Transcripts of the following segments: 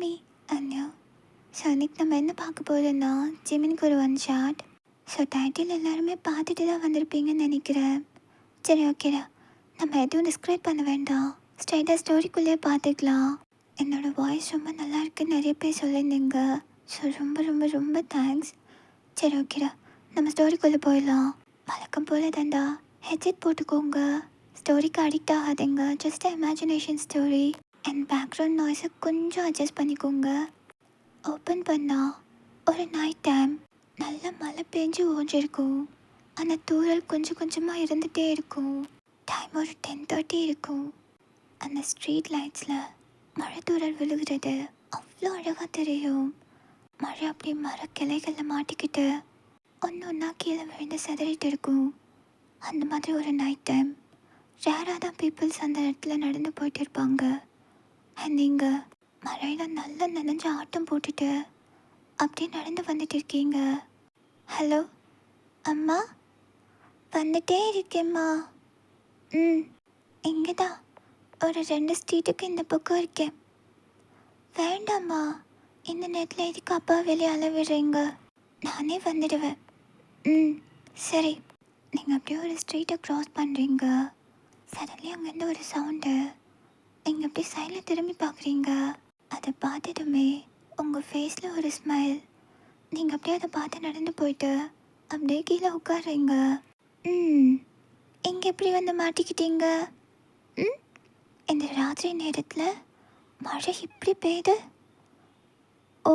me, Anya. So அன்றைக்கி நம்ம என்ன பார்க்க போகிறோன்னா ஜிமினுக்கு ஒரு ஒன் ஷாட். ஸோ டைட்டில் எல்லாருமே பார்த்துட்டு தான் வந்திருப்பீங்கன்னு நினைக்கிறேன். சரி ஓகேடா, நம்ம எதுவும் டிஸ்கிரைப் பண்ண வேண்டாம், ஸ்ட்ரைட்டாக ஸ்டோரிக்குள்ளேயே பார்த்துக்கலாம். என்னோடய வாய்ஸ் ரொம்ப நல்லா இருக்குன்னு நிறைய பேர் சொல்லியிருந்தீங்க. ஸோ ரொம்ப ரொம்ப ரொம்ப தேங்க்ஸ். சரி ஓகேடா, நம்ம ஸ்டோரிக்குள்ளே போயிடலாம். வழக்கம் போல தாண்டா, ஹெட்செட் போட்டுக்கோங்க, ஸ்டோரிக்கு அடிக்ட் ஆகாதீங்க. Just imagination story and background நாய்ஸை கொஞ்சம் அட்ஜஸ்ட் பண்ணிக்கோங்க. ஓப்பன் பண்ணால் ஒரு நைட் டைம் நல்ல மழை பெஞ்சு ஓஞ்சிருக்கும். அந்த தூரல் கொஞ்சம் கொஞ்சமாக இருந்துகிட்டே இருக்கும். டைம் ஒரு 10:30 இருக்கும். அந்த ஸ்ட்ரீட் லைட்ஸில் மழை தூரல் விழுகிறது அவ்வளோ அழகாக தெரியும். மழை அப்படியே மர கிளைகளில் மாட்டிக்கிட்டு ஒன்று ஒன்றா கீழே விழுந்து செதறிட்டு இருக்கும். அந்த மாதிரி ஒரு நைட் டைம் ரேராக தான் பீப்புள்ஸ் அந்த இடத்துல நடந்து போயிட்டு இருப்பாங்க. அண்ட் நீங்கள் மழையில் நல்லா நனைஞ்சு ஆட்டம் போட்டுட்டு அப்படியே நடந்து வந்துட்டு இருக்கீங்க. ஹலோ அம்மா, வந்துட்டே இருக்கேம்மா. இங்கே தான் ஒரு 2 ஸ்ட்ரீட்டுக்கு இந்த பக்கம் இருக்கேன். வேண்டாம்மா, இந்த நேரத்தில் எதுக்கு அப்பா வெளியே அளவிடுறீங்க, நானே வந்துடுவேன். சரி. நீங்கள் அப்படியே ஒரு ஸ்ட்ரீட்டை க்ராஸ் பண்ணுறீங்க. சடன்லி அங்கேருந்து ஒரு சவுண்டு. நீங்கள் அப்படியே சைடில் திரும்பி பார்க்குறீங்க. அதை பார்த்ததுமே உங்கள் ஃபேஸில் ஒரு ஸ்மைல். நீங்கள் அப்படியே அதை பார்த்து நடந்து போயிட்டு அப்படியே கீழே உட்காடுறீங்க. இங்கே எப்படி வந்து மாட்டிக்கிட்டீங்க? இந்த ராத்திரி நேரத்தில் மழை இப்படி பெய்யுது. ஓ,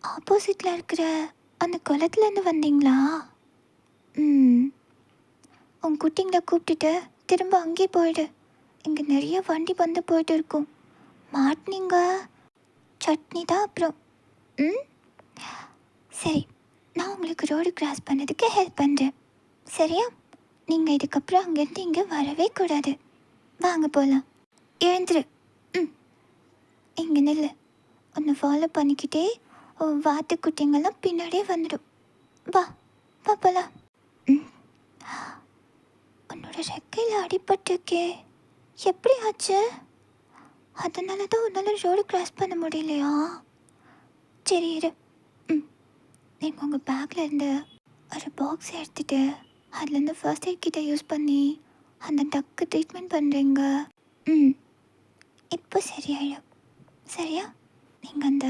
ஆப்போசிட்டில் இருக்கிற அந்த குளத்துலேருந்து வந்தீங்களா? உங்கள் குட்டிங்களை கூப்பிட்டுட்டு திரும்ப அங்கேயே போயிடு. இங்கே நிறைய வண்டி வந்து போயிட்டு இருக்கும். மாட்டினீங்க சட்னி தான் அப்புறம். சரி, நான் உங்களுக்கு ரோடு கிராஸ் பண்ணதுக்கு ஹெல்ப் பண்ணுறேன், சரியா? நீங்கள் இதுக்கப்புறம் அங்கேருந்து இங்கே வரவே கூடாது. வாங்க போகலாம். எழுந்துரு. இங்கே நில்லு. உன்னை ஃபாலோ பண்ணிக்கிட்டே வாத்துக்குட்டிங்கெல்லாம் பின்னாடியே வந்துடும். வா வா போகலாம். உன்னோட ரெக்கையில் அடிபட்டிருக்கே, எப்படி ஆச்சு? அதனால தான் உன்னால் ரோடு கிராஸ் பண்ண முடியலையா? சரி இரு. நீங்கள் உங்கள் பேக்கில் இருந்து ஒரு பாக்ஸ் எடுத்துகிட்டு அதுலேருந்து ஃபர்ஸ்ட் எய்ட் கிட்ட யூஸ் பண்ணி அந்த டக்கு ட்ரீட்மெண்ட் பண்ணுறீங்க. இப்போ சரியாயிடும், சரியா? நீங்கள் அந்த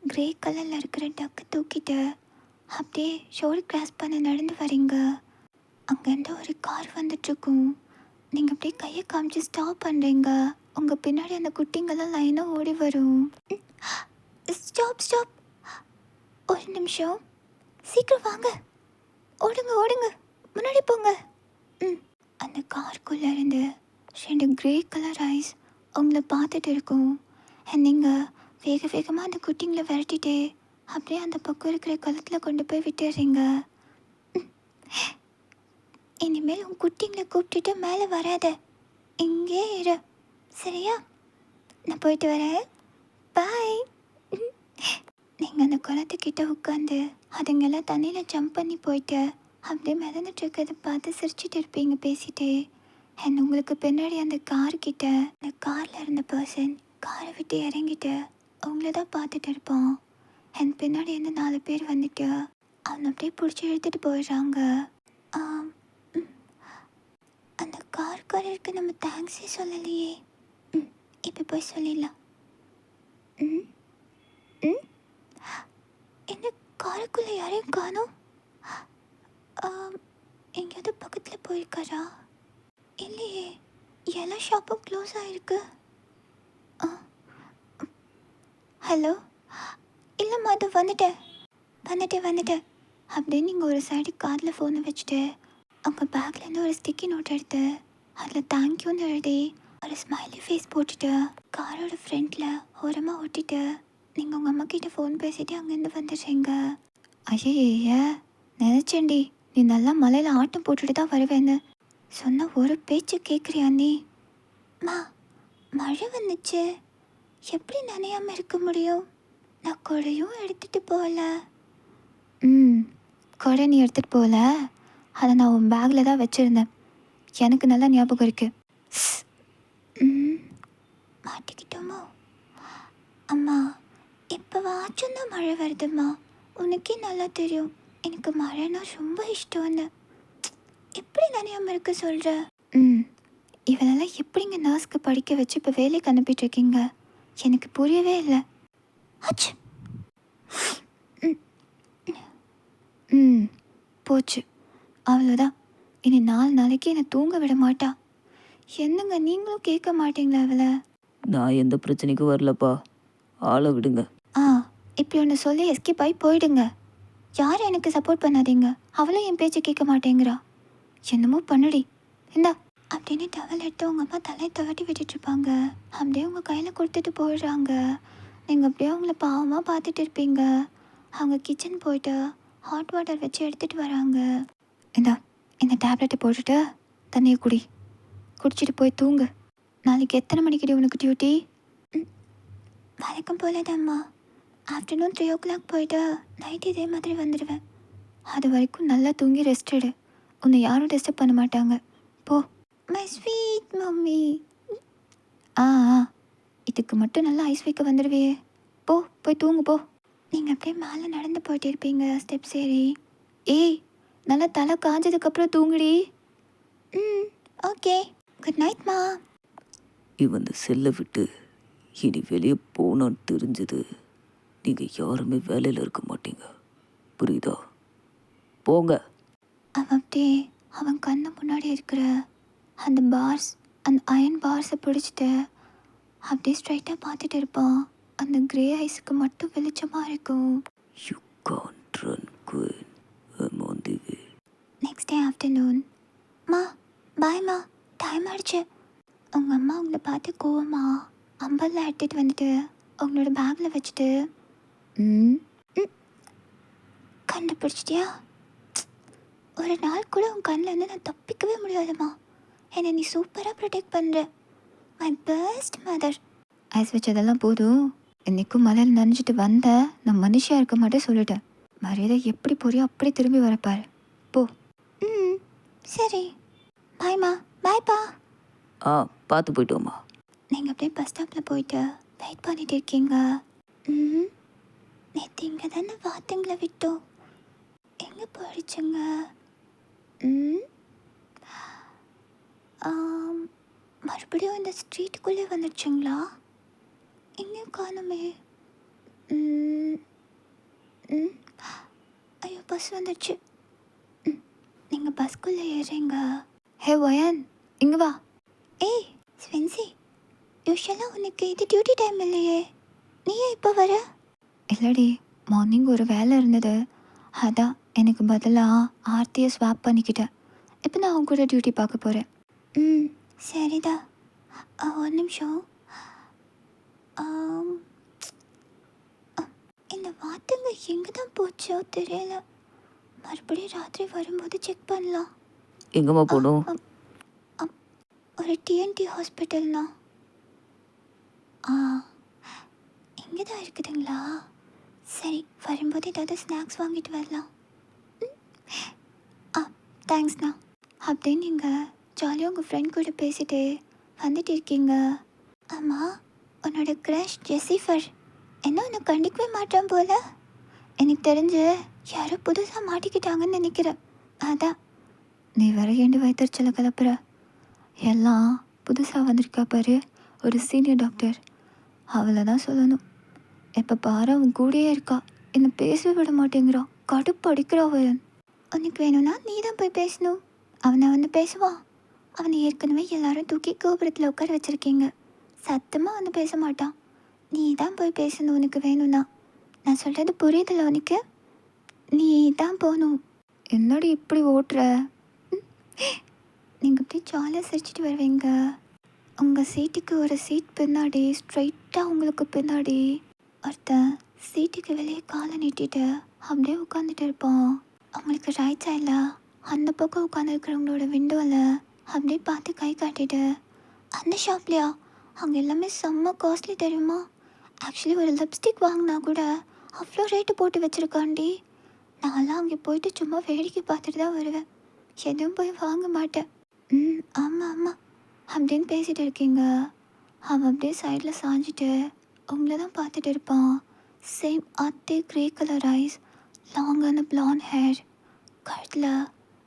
க்ரே கலரில் இருக்கிற டக்கு தூக்கிட்டு அப்படியே ரோடு கிராஸ் பண்ண நடந்து வரீங்க. அங்கேருந்து ஒரு கார் வந்துட்டுருக்கும். நீங்கள் அப்படியே கையை காமிச்சு ஸ்டாப் பண்ணுறீங்க. உங்கள் பின்னாடி அந்த குட்டிங்கெல்லாம் லைனாக ஓடி வரும். ஸ்டாப் ஸ்டாப், ஒரு நிமிஷம், சீக்கிரம் வாங்க, ஓடுங்க ஓடுங்க, முன்னாடி போங்க. அந்த காருக்குள்ளே இருந்து 2 க்ரே கலர் ஐஸ் உங்களை பார்த்துட்டு இருக்கும். அண்ட் நீங்கள் வேக வேகமாக அந்த குட்டிங்களை விரட்டிட்டு அப்படியே அந்த பக்கம் இருக்கிற குளத்தில் கொண்டு போய் விட்டுடுறீங்க. இனிமேல் உங்கள் குட்டிங்களை கூப்பிட்டுட்டு மேலே வராத, இங்கே இரு, சரியா? நான் போயிட்டு வரேன், பாய். நீங்கள் அந்த குளத்துக்கிட்ட உட்காந்து அதுங்கெல்லாம் தண்ணியில் ஜம்ப் பண்ணி போயிட்டு அப்படியே மிதந்துட்டு இருக்கிறத பார்த்து சிரிச்சிட்டு இருப்பீங்க பேசிட்டு. அண்ட் உங்களுக்கு பின்னாடி அந்த கார்கிட்ட அந்த காரில் இருந்த பர்சன் காரை விட்டு இறங்கிட்டு அவங்கள தான் பார்த்துட்டு இருப்பான். அண்ட் பின்னாடி இருந்து 4 பேர் வந்துட்டு அவனை அப்படியே பிடிச்சி எடுத்துகிட்டு போயிடுறாங்க. அந்த காருக்கு நம்ம தேங்க்ஸே சொல்லலையே. இப்போ போய் சொல்லிடலாம். என்ன காருக்குள்ளே யாரையும் காணோம்? எங்கேயாவது பக்கத்தில் போயிருக்காரா? இல்லையே, எல்லா ஷாப்பும் க்ளோஸ் ஆகிருக்கு. ஹலோ, இல்லைம்மா, அது வந்துட்டேன் அப்படியே நீங்கள் ஒரு சைடு காதில் ஃபோனை வச்சுட்டு உங்கள் பேக்லேருந்து ஒரு ஸ்டிக்கி நோட் எடுத்து அதில் தேங்க்யூன்னு எழுதி ஒரு ஸ்மைலி ஃபேஸ் போட்டுட்டு காரோட ஃப்ரண்ட்டில் ஓரமாக ஒட்டிட்டு நீங்கள் உங்கள் அம்மா கிட்டே ஃபோன் பேசிட்டு அங்கேருந்து வந்துடுறீங்க. ஐயே, நினச்சேன்டி நீ நல்லா மலையில் ஆட்டம் போட்டுட்டு தான் வருவேன்னு. சொன்ன ஒரு பேச்சு கேட்குறியா நீ? மழை வந்துச்சு, எப்படி நனையாமல் இருக்க முடியும்? நான் கொடையும் எடுத்துகிட்டு போகல. கொடை நீ எடுத்துகிட்டு போகல, அதை நான் உன் பேக்கில் தான் வச்சுருந்தேன், எனக்கு நல்லா ஞாபகம் இருக்குது. மாட்டிக்கிட்டோமோ? ஏதாச்சும் தான் மழை வருதுமா. உனக்கே நல்லா தெரியும் எனக்கு மழைனா ரொம்ப இஷ்டம்னு. எப்படி நினையாம இருக்க சொல்கிற? ம் இவளெல்லாம் எப்படிங்க நர்ஸ்க்கு படிக்க வச்சு இப்போ வேலைக்கு அனுப்பிட்டுருக்கீங்க? எனக்கு புரியவே இல்லை. அச்சு. ம் போச்சு, அவ்வளோதான். இனி 4 நாளைக்கு என்னை தூங்க விட மாட்டா. என்னங்க நீங்களும் கேட்க மாட்டீங்களா அவளை? நான் எந்த பிரச்சனைக்கும் வரலப்பா, ஆளை விடுங்க. ஆ இப்படி ஒன்று சொல்லி எஸ்கேப் ஆகி போயிடுங்க. யாரும் எனக்கு சப்போர்ட் பண்ணாதீங்க. அவளும் என் பேச்சு கேட்க மாட்டேங்கிறா. என்னமோ பண்ணுடி இந்தா அப்படின்னு டவல் எடுத்து உங்கள் அம்மா தலையை துவட்டி விட்டுட்ருப்பாங்க. அப்படியே உங்கள் கையில் கொடுத்துட்டு போயிடுறாங்க. நீங்கள் அப்படியே அவங்கள பாவமாக பார்த்துட்டு இருப்பீங்க. அவங்க கிச்சன் போயிட்டு ஹாட் வாட்டர் வச்சு எடுத்துகிட்டு வராங்க. இந்தா இந்த டேப்லெட்டை போட்டுட்டு தண்ணியை குடிச்சிட்டு போய் தூங்கு. நாளைக்கு எத்தனை மணிக்குடி உனக்கு டியூட்டி? வழக்கம் போல தான்மா. ஆஃப்டர்நூன் 3 o'clock போயிட்டு நைட் இதே மாதிரி வந்துடுவேன். அது வரைக்கும் நல்லா தூங்கி ரெஸ்ட் எடு. உன்னை யாரும் டிஸ்டர்ப் பண்ண மாட்டாங்க. போ. My sweet mummy. ஆ இதுக்கு மட்டும் நல்லா ஐஸ் வைக்க வந்துடுவியே. போய் தூங்கு போ. நீங்கள் அப்படியே மேலே நடந்து போயிட்டு இருப்பீங்க ஸ்டெப்ஸ் ஏறி. ஏய் நல்லா தலை காஞ்சதுக்கப்புறம் தூங்குடி. Okay good நைட்மா. இவன் இந்த செல்லை விட்டு இனி வெளியே போனான்னு தெரிஞ்சது நீங்கள் யாருமே வேலையில் இருக்க மாட்டீங்க, புரியுதா? போங்க. அவன் அப்படியே அவன் கண்ணு முன்னாடி இருக்கிற அந்த பார்ஸ், அந்த அயன் பார்ஸை பிடிச்சிட்டு அப்படியே ஸ்ட்ரைட்டாக பார்த்துட்டு இருப்பான். அந்த கிரே ஐஸுக்கு மட்டும் வெளிச்சமாக இருக்கும். You can't run queen, I'm on the way. Next day afternoon. மா பாய்மா, டைம் ஆயிடுச்சு. உங்கள் அம்மா உங்களை பார்த்து கோவமா அம்பல்லாம் எடுத்துகிட்டு வந்துட்டு உங்களோட பேக்கில் வச்சுட்டு கண்டுபிடிச்சிட்டியா? ஒரு நாள் கூட உன் கண்ணில் இருந்து நான் தப்பிக்கவே முடியாதுமா. என்னை நீ சூப்பராக ப்ரொடெக்ட் பண்ணுற. My best mother. ஐஸ் வச்சதெல்லாம் போதும். இன்றைக்கும் மலையில் நனைஞ்சிட்டு வந்த நான் மனுஷியாக இருக்க மாட்டேன் சொல்லிட்டேன். மரியாதை எப்படி போறியோ அப்படி திரும்பி வரப்பாரு. போ. சரி பாய்மா. பாய்ப்பா. பார்த்து போய்ட்டோம்மா. நீங்கள் அப்படியே பஸ் ஸ்டாப்பில் போயிட்டு வெயிட் பண்ணிட்டு இருக்கீங்க. நேற்று இங்கே தானே வாத்துங்களை விட்டோம். எங்கே போயிடுச்சுங்க? மறுபடியும் இந்த ஸ்ட்ரீட்டுக்குள்ளே வந்துடுச்சுங்களா? எங்கேயும் காணுமே. ஐயோ பஸ் வந்துடுச்சு. நீங்கள் பஸ்க்குள்ளே ஏறுறீங்க. ஹே வயன் இங்கே வா. ஏய் ஸ்வென்சி, யூஸ்வலாக உனக்கு இது டியூட்டி டைம் இல்லையே, நீயே இப்போ வர? இல்லடி, மார்னிங் ஒரு வேலை இருந்தது, அதான் எனக்கு பதிலாக ஆர்த்தியை ஸ்வாப் பண்ணிக்கிட்டேன். இப்போ நான் அவங்க கூட டியூட்டி பார்க்க போகிறேன். சரிடா. ஒரு நிமிஷம். இந்த வாத்துங்க எங்கே தான் போச்சோ தெரியல. மறுபடியும் ராத்திரி வரும்போது செக் பண்ணலாம். எங்கம்மா போகணும்? ஒரு டிஎன்டி ஹாஸ்பிட்டல்ண்ணா. இங்கே தான் இருக்குதுங்களா? சரி, வரும்போது ஏதாவது ஸ்நாக்ஸ் வாங்கிட்டு வரலாம். தேங்க்ஸ்ண்ணா. அப்படியே நீங்கள் ஜாலியாக உங்கள் ஃப்ரெண்ட் கூட பேசிட்டு வந்துட்டு இருக்கீங்க. ஆமாம், உன்னோட க்ரஷ் ஜெசிஃபர் என்ன உன்னை கண்டிக்கவே மாட்டான் போல. எனக்கு தெரிஞ்சு யாரோ புதுசாக மாட்டிக்கிட்டாங்கன்னு நினைக்கிறேன். அதான் நீ வர ஏண்டு வயிற்றுச்சலை கிளப்புற. எல்லாம் புதுசாக வந்திருக்கா பாரு ஒரு சீனியர் டாக்டர், அவளை தான் சொல்லணும். எப்போ பாரு அவன் கூடயே இருக்கா, என்னை பேசவே விட மாட்டேங்கிறான். கடுப்பு அடிக்கிறா அவன். உனக்கு வேணும்னா நீ தான் போய் பேசணும். அவனை வந்து பேசுவான். அவனை ஏற்கனவே எல்லாரும் தூக்கி கோபுரத்தில் உட்கார வச்சுருக்கீங்க. சத்தமாக வந்து பேச மாட்டான். நீ தான் போய் பேசணும் உனக்கு வேணும்னா. நான் சொல்கிறது புரியுதில்ல உனக்கு? நீ தான் போகணும். என்னடி இப்படி ஓட்டுற? நீங்கள் இப்படி ஜாலியாக சிரிச்சிட்டு வருவீங்க. உங்கள் சீட்டுக்கு ஒரு சீட் பின்னாடி, ஸ்ட்ரைட்டாக உங்களுக்கு பின்னாடி ஒருத்தன் சீட்டுக்கு வெளியே காலை நீட்டிட்டு அப்படியே உட்காந்துட்டு இருப்பான். அவங்களுக்கு ரைட் சைடில் அந்த பக்கம் உட்காந்துருக்கிறவங்களோட விண்டோவில் அப்படியே பார்த்து கை காட்டிட்டு, அந்த ஷாப்லையா? அங்கே எல்லாமே செம்ம காஸ்ட்லி தெரியுமா? ஆக்சுவலி ஒரு லிப்ஸ்டிக் வாங்கினா கூட அவ்வளோ ரேட்டு போட்டு வச்சுருக்காண்டி. நான்லாம் அங்கே போயிட்டு சும்மா வேடிக்கை பார்த்துட்டு தான் வருவேன். எதுவும் போய் வாங்க மாட்டேன். ஆமாம் அப்படின்னு பேசிகிட்டு இருக்கீங்க. அவன் அப்படியே சைடில் சாஞ்சிட்டு உங்களை தான் பார்த்துட்டு இருப்பான். சேம் அதே க்ரே கலர் ஐஸ், லாங்கான blonde ஹேர், கழுத்தில்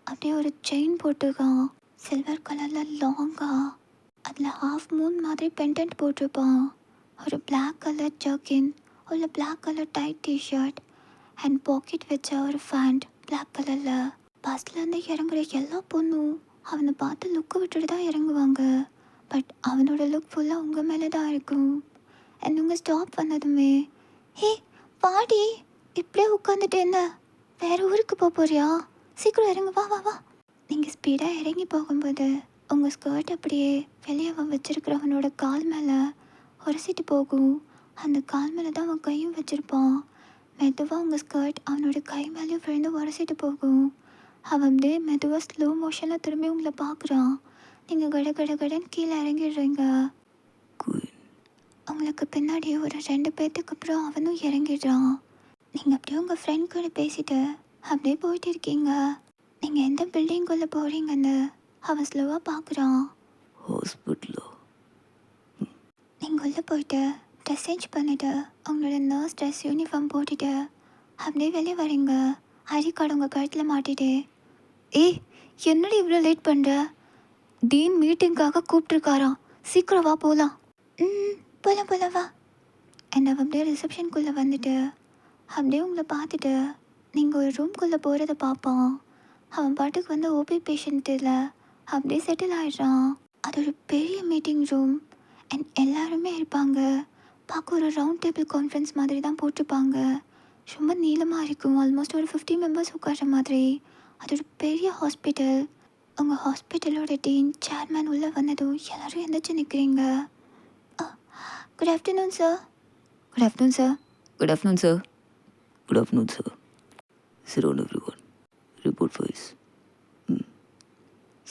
அப்படியே ஒரு செயின் போட்டிருக்கான், சில்வர் கலரில் லாங்கா. அதில் ஹாஃப் மூன் மாதிரி பெண்டன்ட் போட்டிருப்பான். ஒரு Black கலர் ஜர்க்கின், ஒரு Black colour tight T-shirt and pocket வச்ச ஒரு ஃபேண்ட் Black கலரில். பஸ்லேருந்து இறங்குற எல்லா பொண்ணும் அவனை பார்த்து லுக்கு விட்டுட்டு தான் இறங்குவாங்க. பட் அவனோட லுக் ஃபுல்லாக உங்கள் மேலே தான் இருக்கும். அண்ட் உங்கள் ஸ்டாப் பண்ணதுமே, ஹே பாடி இப்படியே உட்காந்துட்டு என்ன வேறு ஊருக்கு போக போறியா, சீக்கிரம் இறங்கு, வா வா வா. நீங்கள் ஸ்பீடாக இறங்கி போகும்போது உங்கள் ஸ்கர்ட் அப்படியே வெளியே அவன் வச்சிருக்கிறவனோட கால் மேலே உரசிட்டு போகும். அந்த கால் மேலே தான் அவன் கையும் வச்சுருப்பான். மெதுவாக உங்கள் ஸ்கர்ட் அவனோட கை மேலேயும் விழுந்து உரசிட்டு போகும். அவன் அப்படியே மெதுவாக ஸ்லோ மோஷனில் திரும்பி உங்களை பார்க்குறான். நீங்கள் கட கட கடன்னு கீழே இறங்கிடுறீங்க. உங்களுக்கு பின்னாடி ஒரு 2 பேர்த்துக்கு அப்புறம் அவனும் இறங்கிடுறான். நீங்கள் அப்படியே உங்கள் ஃப்ரெண்ட் கூட பேசிட்டு அப்படியே போயிட்டு இருக்கீங்க. நீங்கள் எந்த பில்டிங்குள்ளே போகிறீங்கன்னு அவன் ஸ்லோவாக பார்க்குறான். ஹாஸ்பிட்டலா? நீங்கள் உள்ளே போயிட்டு ட்ரெஸ் சேஞ்ச் பண்ணிவிட்டு உங்களோட நர்ஸ் ட்ரெஸ் யூனிஃபார்ம் போட்டுட்டு அப்படியே வெளியே வரீங்க. ஐடி கார்டு உங்கள் கழுத்தில் மாட்டிட்டு, ஏய் என்னடி இவ்வளோ லேட் பண்ணுற, டீன் மீட்டிங்காக கூப்பிட்ருக்காராம், சீக்கிரம் வா போகலாம். போகலாம் போகலாம் வா. அண்ட் அவன் அப்படியே ரிசப்ஷனுக்குள்ளே வந்துட்டு அப்படியே உங்களை பார்த்துட்டு நீங்கள் ஒரு ரூம்குள்ளே போகிறத பார்ப்பான். அவன் பாட்டுக்கு வந்து ஓபி பேஷண்ட்டில் அப்படியே செட்டில் ஆகிடுறான். அது ஒரு பெரிய மீட்டிங் ரூம் அண்ட் எல்லாருமே இருப்பாங்க. பார்க்க ஒரு ரவுண்ட் டேபிள் கான்ஃபரன்ஸ் மாதிரி தான் போட்டிருப்பாங்க. ரொம்ப நீளமாக இருக்கும். ஆல்மோஸ்ட் ஒரு 50 மெம்பர்ஸ் உட்கார்ற மாதிரி. அது ஒரு பெரிய ஹாஸ்பிட்டல். உங்கள் ஹாஸ்பிட்டலோட டீன் சேர்மேன் உள்ளே வந்ததும் எல்லோரும் எந்திரிச்சு நிற்கிறீங்க. Good afternoon sir. Good afternoon sir. Good afternoon sir. Good afternoon sir. Sit down everyone. Report files.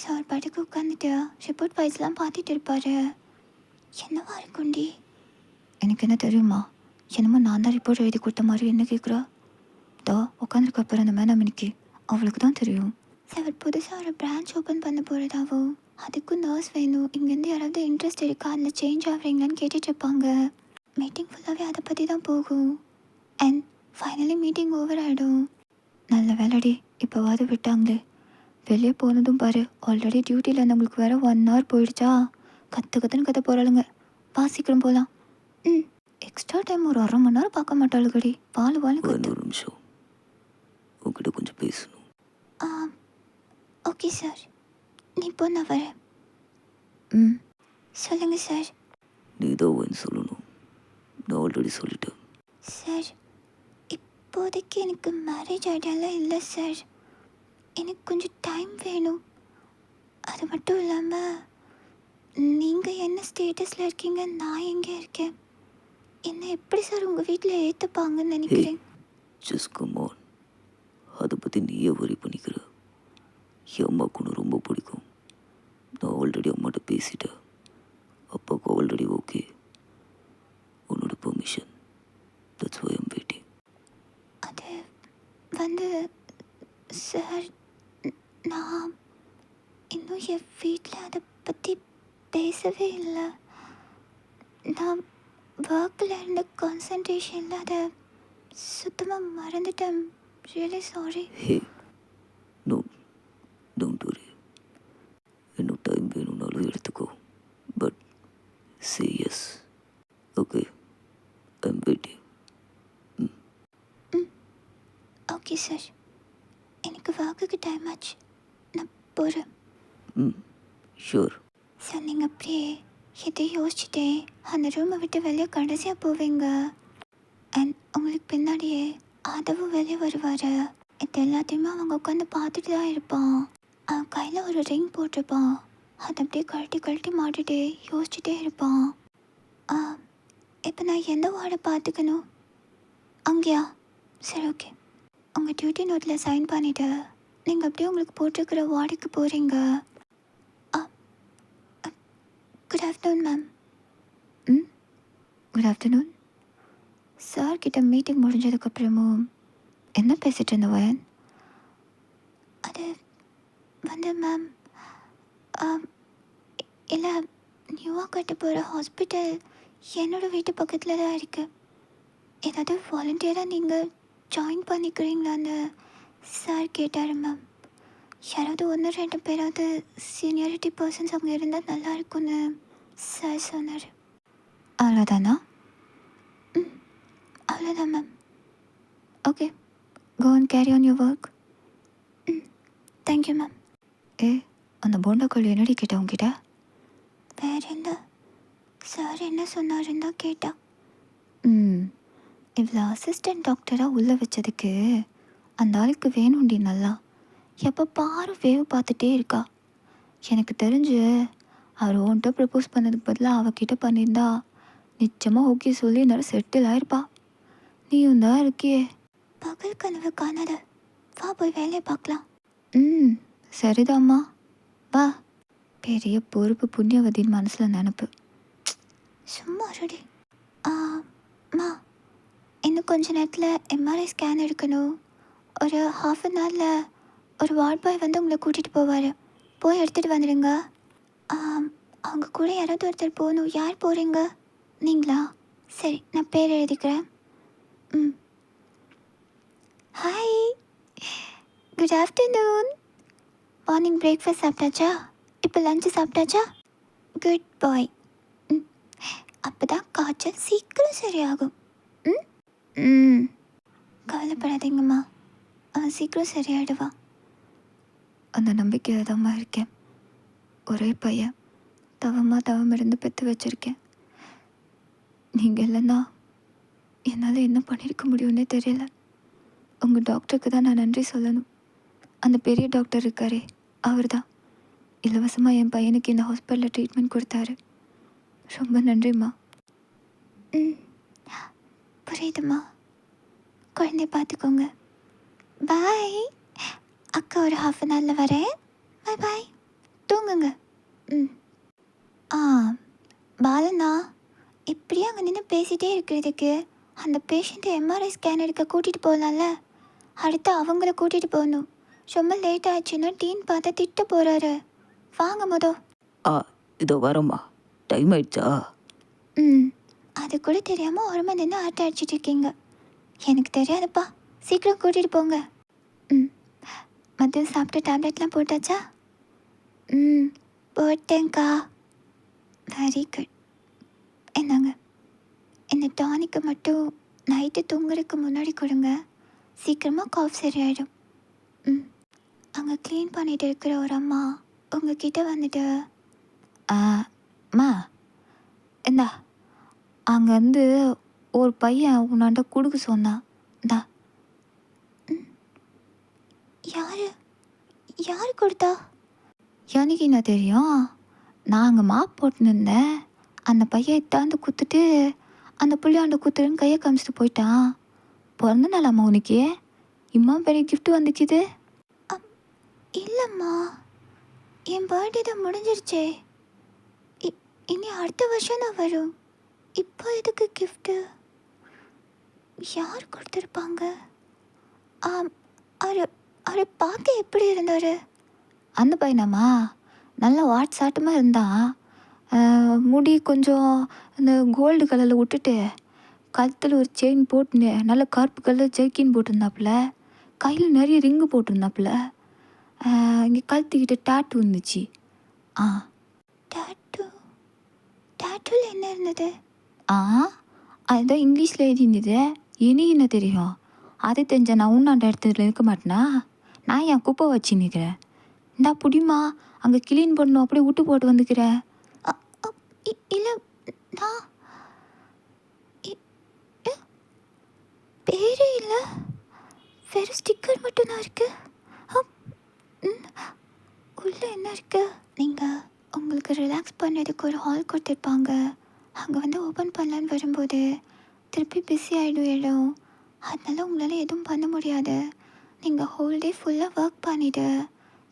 Sir பாட்டுக்கு உட்காந்துட்டு ரிப்போர்ட் ஃபைல்ஸ்லாம் பார்த்துட்டு இருப்பார். என்னவா இருக்குண்டி? எனக்கு என்ன தெரியுமா, என்னமோ நான் தான் ரிப்போர்ட் எழுதி கொடுத்த மாதிரி என்ன கேட்குறா? தோ உட்காந்துருக்க அப்புறம் அந்த மேடம் இன்னைக்கு அவளுக்கு தான் தெரியும். சார் புதுசாக ஒரு பிரான்ச் ஓப்பன் பண்ண போகிறதாவோ, அதுக்கும் நர்ஸ் வேணும், இங்கேருந்து யாராவது இன்ட்ரெஸ்ட் இருக்கா, அதில் சேஞ்ச் ஆகுறீங்களான்னு கேட்டுட்ருப்பாங்க. மீட்டிங் ஃபுல்லாகவே அதை பற்றி தான் போகும். அண்ட் ஃபைனலி மீட்டிங் ஓவர் ஆகிடும். நல்ல வேலைடி இப்போவாது விட்டாங்களே. வெளியே போனதும் பாரு, ஆல்ரெடி டியூட்டியில் இருந்தவங்களுக்கு வேறு 1 hour போயிடுச்சா. கற்றுன்னு கற்று போகிறாளுங்க. வா சீக்கிரம் போகலாம். எக்ஸ்ட்ரா டைம் ஒரு 1/2 மணி நேரம் பார்க்க மாட்டாளுகடி. பால் ஒரு நிமிஷம் உங்ககிட்ட கொஞ்சம் பேசணும். ஓகே சார், நீ போ, நான் வரேன். சொல்லுங்கள் சார். நீ தான் சொல்லணும், நான் ஆல்ரெடி சொல்லிட்டேன். சார் இப்போதைக்கு எனக்கு மேரேஜ் ஐடியாலாம் இல்லை சார். எனக்கு கொஞ்சம் டைம் வேணும். அது மட்டும் இல்லாமல் நீங்கள் என்ன ஸ்டேட்டஸில் இருக்கீங்க, நான் எங்கே இருக்கேன், என்ன எப்படி சார் உங்கள் வீட்டில் ஏற்றுப்பாங்கன்னு நினைக்கிறேன். Just come on. அதை பற்றி நீயே வரி பண்ணிக்கிற. என் அம்மாவுக்கு ஒன்று ரொம்ப பிடிக்கும். நான் ஆல்ரெடி அம்மாட்ட பேசிட்டேன். அப்பாவுக்கு ஆல்ரெடி ஓகே. உன்னோட permission. That's why I'm waiting. அது வந்து சார், நான் இன்னும் என் வீட்டில் அதை பற்றி பேசவே இல்லை. நான் ஒர்க்கில் இருந்த கான்சன்ட்ரேஷனில் அதை சுத்தமாக மறந்துட்டேன். Really sorry. Hey no, don't worry. இன்னும் டைம் வேணும்னாலும் எடுத்துக்கோ. But say yes. Okay, I'm waiting. Okay sir, எனக்கு ஒர்க்குக்கு டைம் ஆச்சு, நான் போகிறேன். ஷூர். சார் நீங்கள் அப்படியே எதையும் யோசிச்சுட்டே அந்த ரூமை விட்டு வெளியே கடைசியாக போவீங்க. அண்ட் உங்களுக்கு பின்னாடியே ஆதவும் வெளியே வருவார். இது எல்லாத்தையுமே அவங்க உட்காந்து பார்த்துட்டு தான் இருப்பான். அவன் கையில் ஒரு ரிங் போட்டிருப்பான். அதை அப்படியே கழட்டி கழட்டி மாட்டிகிட்டே யோசிச்சுட்டே இருப்பான். இப்போ நான் எந்த வார்டை பார்த்துக்கணும்? அங்கேயா? சரி ஓகே. உங்கள் டியூட்டி நோட்டில் சைன் பண்ணிவிட்டு நீங்கள் அப்படியே உங்களுக்கு போட்டிருக்கிற வார்டுக்கு போகிறீங்க. Good afternoon ma'am. Good afternoon. Sir கிட்ட மீட்டிங் முடிஞ்சதுக்கப்புறமும் என்ன பேசிகிட்டு இருந்தவன்? அது வந்து மேம், இல்லை, நியூவாக கட்ட போகிற ஹாஸ்பிட்டல் என்னோடய வீட்டு பக்கத்தில் தான் இருக்குது. ஏதாவது வாலண்டியராக நீங்கள் ஜாயின் பண்ணிக்கிறீங்களான்னு சார் கேட்டார் மேம். யாராவது 1-2 பேராவது சீனியாரிட்டி பர்சன்ஸ் அவங்க இருந்தால் நல்லா இருக்கும்னு சார் சொன்னார். அவ்வளோதானா? ம், அவ்வளோதான் ma'am. Okay, go and carry on your work. ம், தேங்க்யூ மேம். ஏ, அந்த போண்டா கோழி என்னடி கேட்டா உங்ககிட்ட? வேற என்ன, சார் என்ன சொன்னாருன்னு தான் கேட்டா. இவ்வளோ அசிஸ்டன்ட் டாக்டராக உள்ளே வச்சதுக்கு அந்த ஆளுக்கு வேணும்டி நல்லா. எப்போ பாரு வேவ் பார்த்துட்டே இருக்கா. எனக்கு தெரிஞ்சு அவர் உன்கிட்ட ப்ரப்போஸ் பண்ணதுக்கு பதிலாக அவகிட்ட பண்ணியிருந்தா நிச்சயமாக ஓகே சொல்லி நேரம் செட்டில் ஆயிருப்பா. நீயும் தான் இருக்கியே. பகல் கனவு காணாத, வா போய் வேலையை பார்க்கலாம். ம், சரிதாம்மா, வா. பெரிய பொறுப்பு புண்ணியவதின் மனசில் நினப்பு. சும்மா ரெடி. அம்மா, இன்னும் கொஞ்ச நேரத்தில் எம்ஆர்ஐ ஸ்கேன் எடுக்கணும். ஒரு ½ ஹவரில் ஒரு வார்ட் பாய் வந்து உங்களை கூட்டிகிட்டு போவார். போய் எடுத்துகிட்டு வந்துடுங்க. அவங்க கூட யாராவது ஒருத்தர் போகணும். யார் போகிறீங்க? நீங்களா? சரி, நான் பேர் எழுதிக்கிறேன். ம். Hi, good afternoon. Morning breakfast சாப்பிட்டாச்சா? இப்போ லஞ்சு சாப்பிட்டாச்சா? குட் பாய். ம், அப்போ தான் காய்ச்சல் சீக்கிரம் சரியாகும். ம் ம் கவலைப்படாதீங்கம்மா, அவன் சீக்கிரம் சரியாயிடுவான். அந்த நம்பிக்கையில் தான்மா இருக்கேன். ஒரே பையன், தவம் இருந்து பெற்று வச்சுருக்கேன். நீங்கள் இல்லைன்னா என்னால் என்ன பண்ணியிருக்க முடியும்னே தெரியல. உங்கள் டாக்டருக்கு தான் நான் நன்றி சொல்லணும். அந்த பெரிய டாக்டர் இருக்காரே, அவர் தான் இலவசமாக என் பையனுக்கு இந்த ஹாஸ்பிட்டலில் ட்ரீட்மெண்ட் கொடுத்தாரு. ரொம்ப நன்றிம்மா. ம், புரியுதும்மா. குழந்தைய பார்த்துக்கோங்க. பாய். அக்கா ஒரு ½ ஹவரில் வரேன். பாய் பாய், தூங்குங்க. ம். பாலண்ணா, இப்படியே அங்கே நின்று பேசிகிட்டே இருக்கிறதுக்கு அந்த பேஷண்ட்டை எம்ஆர்ஐ ஸ்கேன் எடுக்க கூட்டிகிட்டு போகலாம்ல. அடுத்து அவங்கள கூட்டிகிட்டு போகணும். ரொம்ப லேட் ஆயிடுச்சுன்னா டீன் பார்த்தா திட்ட போகிறாரு. வாங்க மொதோ. இதோ வரம்மா. டைம் ஆயிடுச்சா? ம், அது கூட தெரியாமல் ஒரு மணி நின்று ஆட்ட அடிச்சிட்டு இருக்கீங்க. எனக்கு தெரியாதுப்பா, சீக்கிரம் கூட்டிகிட்டு போங்க. ம், மதியம் சாப்பிட்ட டேப்லெட்லாம் போட்டாச்சா? ம், போட்டேங்க்கா. Very good. என்னங்க, இந்த டானிக்கு மட்டும் நைட்டு தூங்குறதுக்கு முன்னாடி கொடுங்க. சீக்கிரமாக காஃப் சரியாயிடும். ம், அங்கே க்ளீன் பண்ணிட்டு இருக்கிற ஒரு அம்மா உங்ககிட்ட வந்துட்டு, அம்மா இந்தா, அங்கேருந்து ஒரு பையன் உன்னாண்ட கொடுக்க சொன்னான். இந்தா. யாரு யார் கொடுத்தா? எனக்கு என்ன தெரியும்? நான் அங்கே மாப் போட்டுன்னு இருந்தேன். அந்த பையன் இத்தாந்து குத்துட்டு அந்த புள்ளியாண்ட குத்துருன்னு கையை காமிச்சிட்டு போயிட்டான். பிறந்த நாளாம்மா உனக்கு? இம்மா பெரிய கிஃப்ட் வந்துக்குது. இல்லைம்மா, என் பர்த்டே தான் முடிஞ்சிருச்சே. இனி அடுத்த வருஷம் தான் வரும். இப்போ எதுக்கு கிஃப்ட்டு? யார் கொடுத்துருப்பாங்க? அவர் அவர் பார்க்க எப்படி இருந்தார்? அந்த பையனாம்மா நல்லா வாட்ஸாட்டமாக இருந்தான். முடி கொஞ்சம் அந்த கோல்டு கலரில் விட்டுட்டு கழுத்தில் ஒரு செயின் போட்டுன்னு நல்ல கருப்பு கலர் ஜெர்க்கின் போட்டிருந்தாப்புல. கையில் நிறைய ரிங்கு போட்டிருந்தாப்புல. இங்கே கழுத்துக்கிட்ட டாட்டு இருந்துச்சு. டாட்டூ? டாட்டூவில் என்ன இருந்தது? அதுதான் இங்கிலீஷில் எழுதியிருந்தது. எனக்கு என்ன தெரியும்? அது தெரிஞ்ச நான் உன்னாண்ட இடத்துல இருக்க மாட்டேனா? நான் என் குப்பை வச்சு நிற்கிறேன். இந்தா புடிமா, அங்கே கிளீன் பண்ணணும், அப்படியே விட்டு போட்டு வந்துக்கிறேன். இல்லை, நான் பேரே இல்லை, வெறும் ஸ்டிக்கர் மட்டும்தான் இருக்கு. உள்ளே என்ன இருக்கு? நீங்கள் உங்களுக்கு ரிலாக்ஸ் பண்ணுறதுக்கு ஒரு ஹால் கொடுத்துருப்பாங்க. அங்கே வந்து ஓப்பன் பண்ணலான்னு வரும்போது திருப்பி பிஸி ஆகிடும் இடம். அதனால உங்களால் எதுவும் பண்ண முடியாது. நீங்கள் ஹோல் டே ஃபுல்லாக ஒர்க் பண்ணிவிட்டு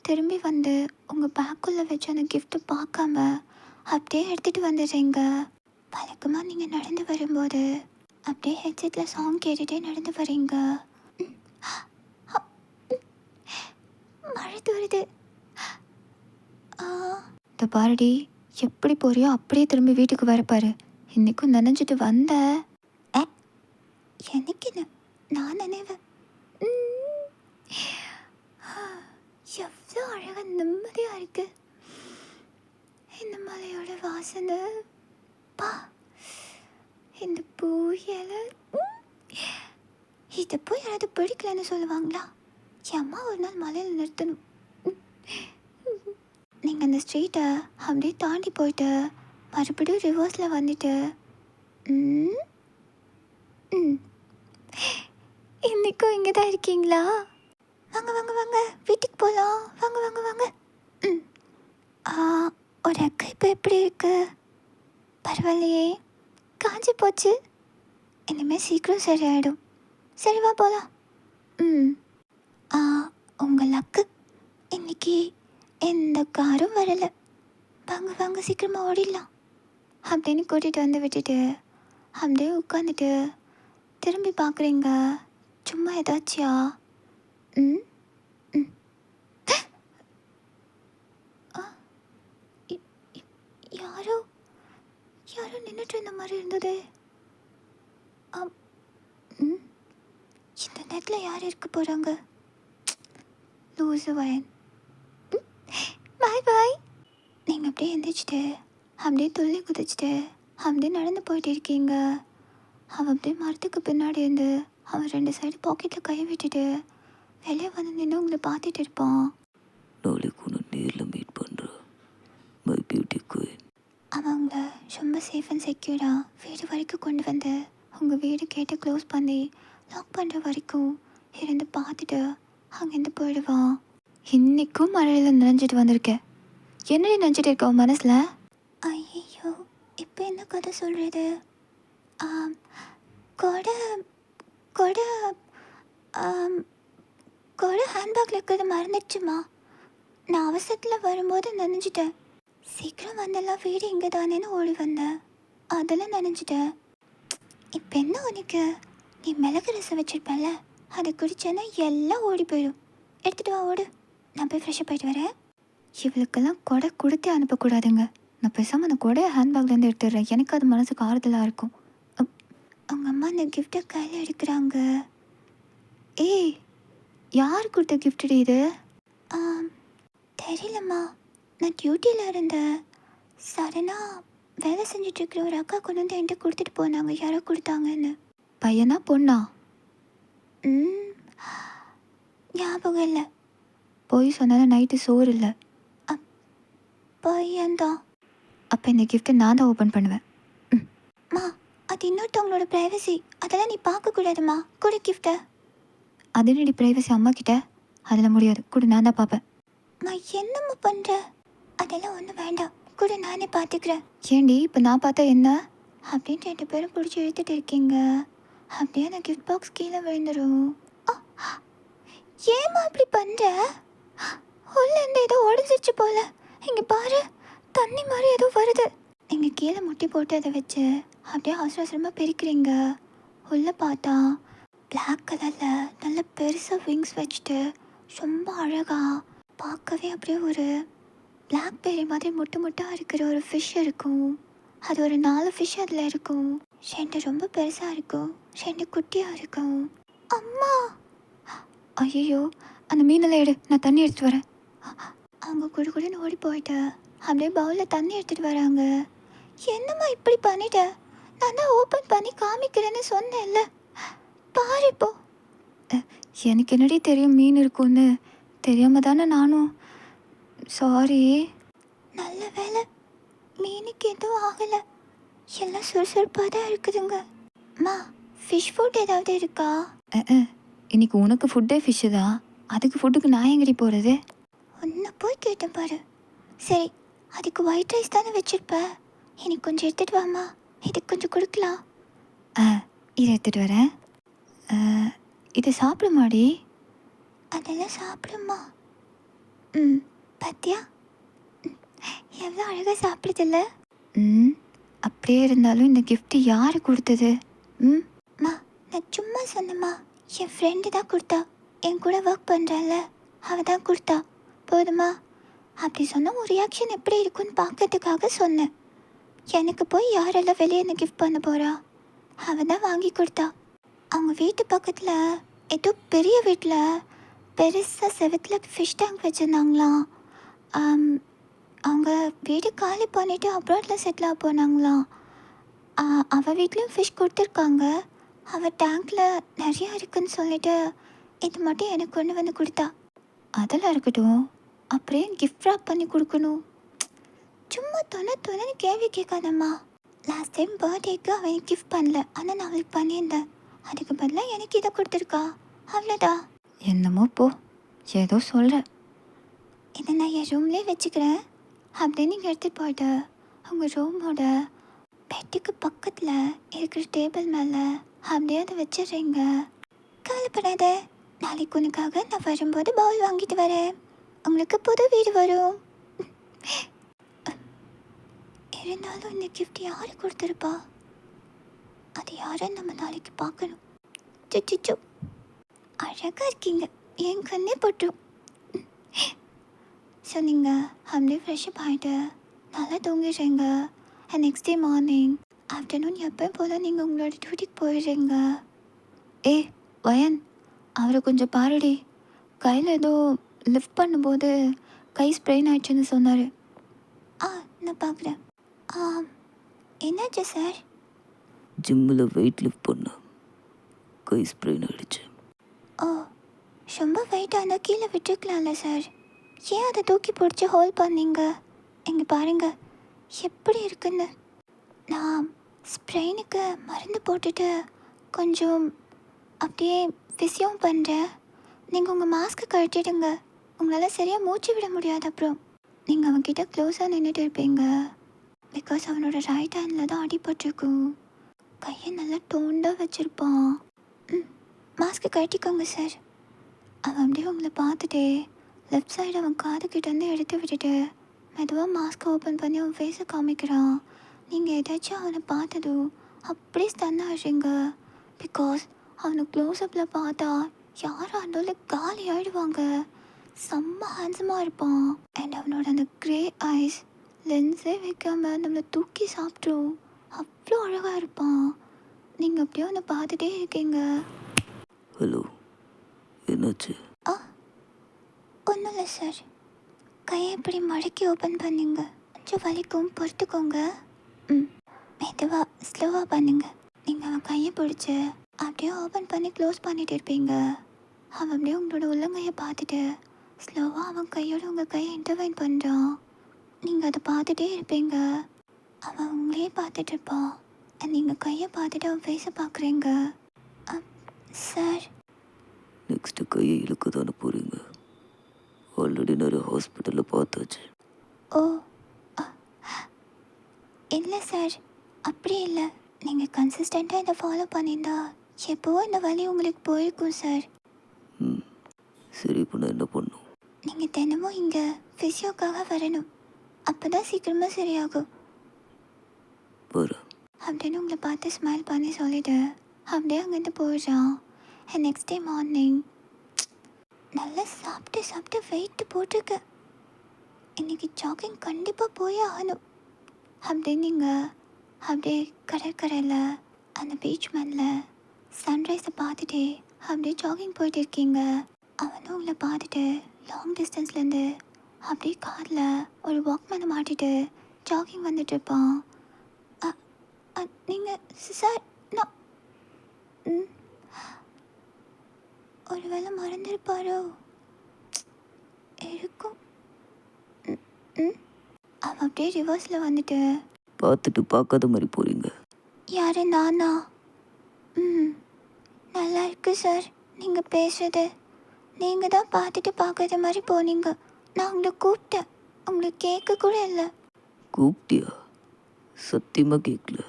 திரும்பி வந்து உங்கள் பேக்குள்ளே வச்சு அந்த கிஃப்ட்டை பார்க்காம அப்படியே எடுத்துகிட்டு வந்துடுறீங்க. வழக்கமாக நீங்கள் நடந்து வரும்போது அப்படியே ஹெட்செட்டில் சாங் கேட்டுகிட்டே நடந்து வரீங்க. மழை தூருது. இந்த பாரடி, எப்படி போறியோ அப்படியே திரும்பி வீட்டுக்கு வரப்பாரு. இன்றைக்கும் நினைஞ்சிட்டு வந்த. எனக்குன்னு நான் நினைவேன். எவ்வளோ அழகாக நிம்மதியாக இருக்கு இந்த மலையோட வாசனை. பா, இந்த பூ இலை இதை போய் யாராவது பிடிக்கலன்னு சொல்லுவாங்களா? என் அம்மா ஒரு நாள் மலையில் நிறுத்தணும். நீங்கள் அந்த ஸ்ட்ரீட்டை அப்படியே தாண்டி போயிட்டு மறுபடியும் ரிவர்ஸில் வந்துட்டு இன்னைக்கும் இங்கே தான் இருக்கீங்களா? வாங்க வாங்க வாங்க, வீட்டுக்கு போகலாம். வாங்க வாங்க வாங்க. ஒரு அக்கா இப்போ எப்படி இருக்கு? பரவாயில்லையே, காஞ்சி போச்சு. இனிமேல் சீக்கிரம் சரியாயிடும். சரி வா போகலாம். உங்கள் அக்கு இன்னைக்கு எந்த காரும் வரலை. வாங்க வாங்க சீக்கிரமாக ஓடிடலாம் அப்படின்னு கூட்டிகிட்டு வந்து விட்டுட்டு அப்படியே உட்காந்துட்டு திரும்பி பார்க்குறீங்க. சும்மா ஏதாச்சியா? யாரோ யாரோ நின்றுட்டு இருந்த மாதிரி இருந்தது. இந்த நேரத்தில் யார் இருக்க போகிறாங்க? லூசு வயன். பாய் பாய். நீங்கள் அப்படியே எந்திரிச்சிட்டு அப்படியே துள்ளி குதிச்சுட்டு அப்படியே நடந்து போயிட்டு இருக்கீங்க. அவன் அப்படியே மரத்துக்கு பின்னாடி இருந்து அவன் 2 சைடு பாக்கெட்டில் கை விட்டுட்டு வெளியே வந்து நின்று உங்களை பார்த்துட்டு இருப்பான். நாளைக்கு உன்னை நேரில் மீட் பண்ணுறேன் மை பியூட்டி குயின். அவன் உங்களை ரொம்ப சேஃப் அண்ட் செக்யூர்டாக வீடு வரைக்கும் கொண்டு வந்து உங்கள் வீடு கேட்டு க்ளோஸ் பண்ணி லாக் பண்ணுற வரைக்கும் இருந்து பார்த்துட்டு அங்கேருந்து போயிடுவான். இன்றைக்கும் மழையில் நினைஞ்சிட்டு வந்திருக்கேன். என்னடி நினச்சிட்டு இருக்க உன் மனசில்? ஐயோ, இப்போ என்ன கதை சொல்கிறது? கொடை கொடை கொடை ஹேண்ட்பேக்கில் இருக்கிறது மறந்துடுச்சுமா. நான் அவசரத்தில் வரும்போது நினைஞ்சிட்டேன். சீக்கிரம் வந்தெல்லாம் வீடு இங்கே தானேன்னு ஓடி வந்தேன். அதெல்லாம் நினைஞ்சிட்டேன். இப்போ என்ன உனக்கு? நீ மிளகு ரசம் வச்சுருப்பேன்ல, அதை குடிச்சேன்னா எல்லாம் ஓடி போயிடும். எடுத்துகிட்டு வா, ஓடு. நான் போய் ஃப்ரெஷ்ஷாக போயிட்டு வரேன். இவளுக்கெல்லாம் கொடை கொடுத்தே அனுப்பக்கூடாதுங்க. நான் பேசாமல் அந்த கொடையை ஹேண்ட்பேக்லேருந்து எடுத்துடுறேன். எனக்கு அது மனசுக்கு ஆறுதலாக இருக்கும். அவங்க அம்மா அந்த கிஃப்டை கையில் எடுக்கிறாங்க. ஏய், யார் கொடுத்த கிஃப்ட் இது? தெரியலம்மா, நான் டியூட்டியில் இருந்தேன். சடனாக வேலை செஞ்சிட்ருக்கிற ஒரு அக்கா கொண்டு வந்து என்கிட்ட கொடுத்துட்டு போனாங்க. யாரோ கொடுத்தாங்கன்னு. பையனா பொண்ணா? ஞாபகம் இல்லை. போய் சொன்னாலும் நைட்டு சோறு இல்லை. பையன்தான். அப்போ இந்த கிஃப்ட்டை நான் தான் ஓப்பன் பண்ணுவேன். மா, அது இன்னொருத்தவங்களோட ப்ரைவசி. அதெல்லாம் நீ பார்க்கக்கூடாதுமா. கொடு கிஃப்ட்டை. அது என்னடி ப்ரைவசி அம்மா கிட்ட? அதில் முடியாது. கொடு, நான் தான் பார்ப்பேன். மா, என்னம்மா பண்ணுற? அதெல்லாம் ஒன்றும் வேண்டாம், கொடு, நானே பார்த்துக்கிறேன். ஏண்டி இப்போ நான் பார்த்தா என்ன அப்படின்னு 2 பேரும் பிடிச்சி இழுத்துட்டு இருக்கீங்க. அப்படியே அந்த கிஃப்ட் பாக்ஸ் கீழே விழுந்துடும். ஏம்மா அப்படி பண்ணுற? உள்ளேருந்து ஏதோ உடஞ்சிச்சு போல. இங்கே பாரு, தண்ணி மாதிரி ஏதோ வருது. நீங்கள் கீழே முட்டி போட்டு அதை வச்சு அப்படியே அவசர அவசரமாக பிரிக்கிறீங்க. உள்ளே பார்த்தா பிளாக் கலரில் நல்ல பெருசாக விங்ஸ் வச்சுட்டு ரொம்ப அழகாக பார்க்கவே அப்படியே ஒரு பிளாக்பெர்ரி மாதிரி முட்டு முட்டாக இருக்கிற ஒரு ஃபிஷ் இருக்கும். அது ஒரு 4 ஃபிஷ் அதில் இருக்கும். 2 ரொம்ப பெருசாக இருக்கும், 2 குட்டியாக இருக்கும். அம்மா! ஐயோ, அந்த மீனெல்லாம் எடு, நான் தண்ணி எடுத்துகிட்டு வரேன். அவங்க குடுன்னு ஓடி போயிட்டு அப்படியே பவுலில் தண்ணி எடுத்துகிட்டு வராங்க. என்னம்மா இப்படி பண்ணிட்ட? நான் தான் ஓப்பன் பண்ணி காமிக்கிறேன்னு சொன்னேன்ல, பாரு இப்போ. எனக்கு என்னடி தெரியும் மீன் இருக்கும்னு? தெரியாம தானே நானும். சாரி. நல்ல வேலை, மீனுக்கு எதுவும் ஆகலை. எல்லாம் சுறுசுறுப்பாக தான் இருக்குதுங்க. அம்மா, ஃபிஷ் ஃபுட் ஏதாவது இருக்கா? இன்னைக்கு உனக்கு ஃபுட்டே ஃபிஷ்ஷு தான். அதுக்கு ஃபுட்டுக்கு நான் எங்கடி போகிறது? ஒன்று போய் கேட்டேன் பாரு. சரி, அதுக்கு ஒயிட் ரைஸ் தானே வச்சுருப்ப. எனக்கு கொஞ்சம் எடுத்துகிட்டு வாம்மா, இதுக்கு கொஞ்சம் கொடுக்கலாம். இதை எடுத்துகிட்டு வரேன். இதை சாப்பிடுமாடி? அதெல்லாம் சாப்பிடுமா. பாத்தியா எவ்வளோ அழகாக சாப்பிடுதில்ல? அப்படியே இருந்தாலும் இந்த கிஃப்ட்டு யார் கொடுத்தது? மா, நான் சும்மா சொன்னம்மா. என் ஃப்ரெண்டு தான் கொடுத்தா. என் கூட ஒர்க் பண்ணுறால, அவள் தான் கொடுத்தா. போதுமா? அப்படி சொன்ன ஒரு ரியாக்ஷன் எப்படி இருக்குன்னு பார்க்கறதுக்காக சொன்னேன். எனக்கு போய் யாரெல்லாம் வெளியே இந்த கிஃப்ட் பண்ண போகிறா? அவள் தான் வாங்கி கொடுத்தா. அவங்க வீட்டு பக்கத்தில் ஏதோ பெரிய வீட்டில் பெருசாக செவத்தில் ஃபிஷ் டேங்க் வச்சுருந்தாங்களாம். அவங்க வீடு காலி பண்ணிவிட்டு அப்ராட்டில் செட்டில் ஆக போனாங்களாம். அவள் வீட்லேயும் ஃபிஷ் கொடுத்துருக்காங்க. அவள் டேங்க்கில் நிறையா இருக்குன்னு சொல்லிட்டு இது மட்டும் எனக்கு கொண்டு வந்து கொடுத்தா. அதெல்லாம் இருக்கட்டும், அப்படியே கிஃப்ட் ராப் பண்ணி கொடுக்கணும். சும்மா தொலைன்னு கேள்வி கேட்காதம்மா. லாஸ்ட் டைம் பர்த்டேக்கு அவன் கிஃப்ட் பண்ணல, ஆனால் நான் அவளுக்கு பண்ணியிருந்தேன். அதுக்கு பதிலாக எனக்கு இதை கொடுத்துருக்கா, அவ்வளோதான். என்னமோ போ, ஏதோ சொல்கிற. இதை நான் என் ரூம்லேயே வச்சுக்கிறேன். அப்படியே நீங்கள் எடுத்துகிட்டு போய்ட்டு உங்கள் ரூமோட பெட்டுக்கு பக்கத்தில் இருக்கிற டேபிள் மேலே அப்படியே அதை வச்சிடுறீங்க. கவலைப்படாத, நாளைக்கு உனக்காக நான் வரும்போது பவுல் வாங்கிட்டு வரேன். உங்களுக்கு புது வீடு வரும். இருந்தாலும் இந்த கிஃப்ட் யாரு கொடுத்துருப்பா? அது யாருன்னு நம்ம நாளைக்கு பார்க்கணும். சுச்சிச்சோ, அழகாக இருக்கீங்க, என் கண்ணே பட்டுரும். ஸோ நீங்கள் அப்படியே ஃப்ரெஷ்ஷப் ஆகிட்டு நல்லா தூங்கிடுறீங்க. And next day morning afternoon எப்போ போல் நீங்கள் உங்களோட டியூட்டிக்கு போயிடுறீங்க. வயன், அவரை கொஞ்சம் பாருடி. கையில் ஏதோ லிஃப்ட் பண்ணும்போது கை ஸ்ப்ரெயின் ஆயிடுச்சுன்னு சொன்னார். நான் பார்க்குறேன். என்னாச்சு சார்? ஜிம்மில் வெயிட் லிஃப்ட் பண்ண கை ஸ்ப்ரெயின் ஆகிடுச்சு. ரொம்ப வெயிட்டாக இருந்தால் கீழே விட்டுருக்கலாம்ல சார். ஏன் அதை தூக்கி பிடிச்சி ஹோல்ட் பண்ணீங்க? இங்கே பாருங்கள் எப்படி இருக்குன்னு. நான் ஸ்ப்ரெயினுக்கு மருந்து போட்டுட்டு கொஞ்சம் அப்படியே ஃபிசியோவும் பண்ணுறேன். நீங்கள் உங்கள் மாஸ்க்கு கழட்டிடுங்க. உங்களால் சரியாக மூச்சு விட முடியாது. அப்புறம் நீங்கள் அவன்கிட்ட க்ளோஸாக நின்றுட்டு இருப்பீங்க. பிகாஸ் அவனோட ரைட் ஹேண்டில் தான் அடிபட்டிருக்கும். கையை நல்லா டோண்டாக வச்சுருப்பான். மாஸ்க்கு கழட்டிக்கோங்க சார். அவன் அப்படியே உங்களை பார்த்துட்டே லெஃப்ட் சைடு அவன் காதுகிட்டேருந்து எடுத்து விட்டுட்டு மெதுவாக மாஸ்க்கை ஓப்பன் பண்ணி அவன் ஃபேஸை காமிக்கிறான். நீங்கள் ஏதாச்சும் அவனை பார்த்ததும் அப்படியே ஸ்டன் ஆகிடுறீங்க. பிகாஸ் அவனை க்ளோஸ்அப்பில் பார்த்தா யாராக இருந்தாலும் காலி ஆகிடுவாங்க. செம்ம ஹேண்ட்ஸமாக இருப்பான். அண்ட் அவனோட அந்த க்ரே ஐஸ் லென்ஸே வைக்காம நம்மளை தூக்கி சாப்பிட்ரும். அவ்வளோ அழகாக இருப்பான். நீங்கள் அப்படியே அவனை பார்த்துட்டே இருக்கீங்க. ஹலோ, என்னாச்சு? ஒன்றும் இல்லை சார். கையை எப்படி மடக்கி ஓப்பன் பண்ணிங்க. கொஞ்சம் வலிக்கும், பொறுத்துக்கோங்க. மெதுவாக ஸ்லோவாக பண்ணுங்க. நீங்கள் அவன் கையை பிடிச்சி அப்படியே ஓப்பன் பண்ணி க்ளோஸ் பண்ணிட்டு இருப்பீங்க. அவன் அப்படியே உங்களோட உள்ளங்கையை பார்த்துட்டு ஸ்லோவாக அவன் கையோட உங்கள் கையை இன்டர்வைன் பண்ணுறான். நீங்கள் அதை பார்த்துட்டே இருப்பீங்க. அவன் உங்களையே பார்த்துட்டு இருப்பான். நீங்கள் கையை பார்த்துட்டு அவன் ஃபேஸை பார்க்குறீங்க. சார், நெக்ஸ்ட்டு கையை இழுக்க தானே போகிறீங்க? ஆல்ரெடி நிறைய ஹாஸ்பிட்டலில் பார்த்தாச்சு. இல்லை சார், அப்படி இல்லை. நீங்கள் கன்சிஸ்டண்ட்டாக இதை ஃபாலோ பண்ணியிருந்தா எப்போவோ இந்த வலி உங்களுக்கு போயிருக்கும் சார். சரி, இப்போ நான் என்ன பண்ணும்? நீங்கள் தினமும் இங்கே ஃபிசியோக்காக வரணும். அப்போ தான் சீக்கிரமாக சரியாகும். வரேன் அப்படின்னு உங்களை பார்த்து ஸ்மைல் பண்ணி சொல்லிவிட்டு அப்படியே அங்கேருந்து போயிடுறான். அண்ட் நெக்ஸ்ட் டே மார்னிங் நல்லா சாப்பிட்டு வெயிட்டு போட்டிருக்க. இன்றைக்கி ஜாகிங் கண்டிப்பாக போயே ஆகணும் அப்படின்னு நீங்கள் அப்படியே கடற்கரையில் அந்த பீச் மேனில் சன்ரைஸை பார்த்துட்டே அப்படியே ஜாகிங் போயிட்டு இருக்கீங்க. அவனும் உங்களை பார்த்துட்டு லாங் டிஸ்டன்ஸ்லேருந்து அப்படியே காரில் ஒரு வாக்மேனை மாட்டிட்டு ஜாகிங் வந்துட்டுருப்பான். நீங்கள் சார், நான் ஒரு வேளை மறந்துருப்பாரோ இருக்கும். அவன் அப்படியே ரிவர்ஸில் வந்துட்டு பார்த்துட்டு பார்க்காத மாதிரி போகிறீங்க. யாரு, நானா? நல்லா இருக்கு சார் நீங்கள் பேசுறது. நீங்கள் தான் பார்த்துட்டு பார்க்காத மாதிரி போனீங்க. நான் உங்களை கூப்பிட்டேன், உங்களுக்கு கேட்க கூட இல்லை. கூப்பிட்டியா? சத்தியமாக கேட்கல.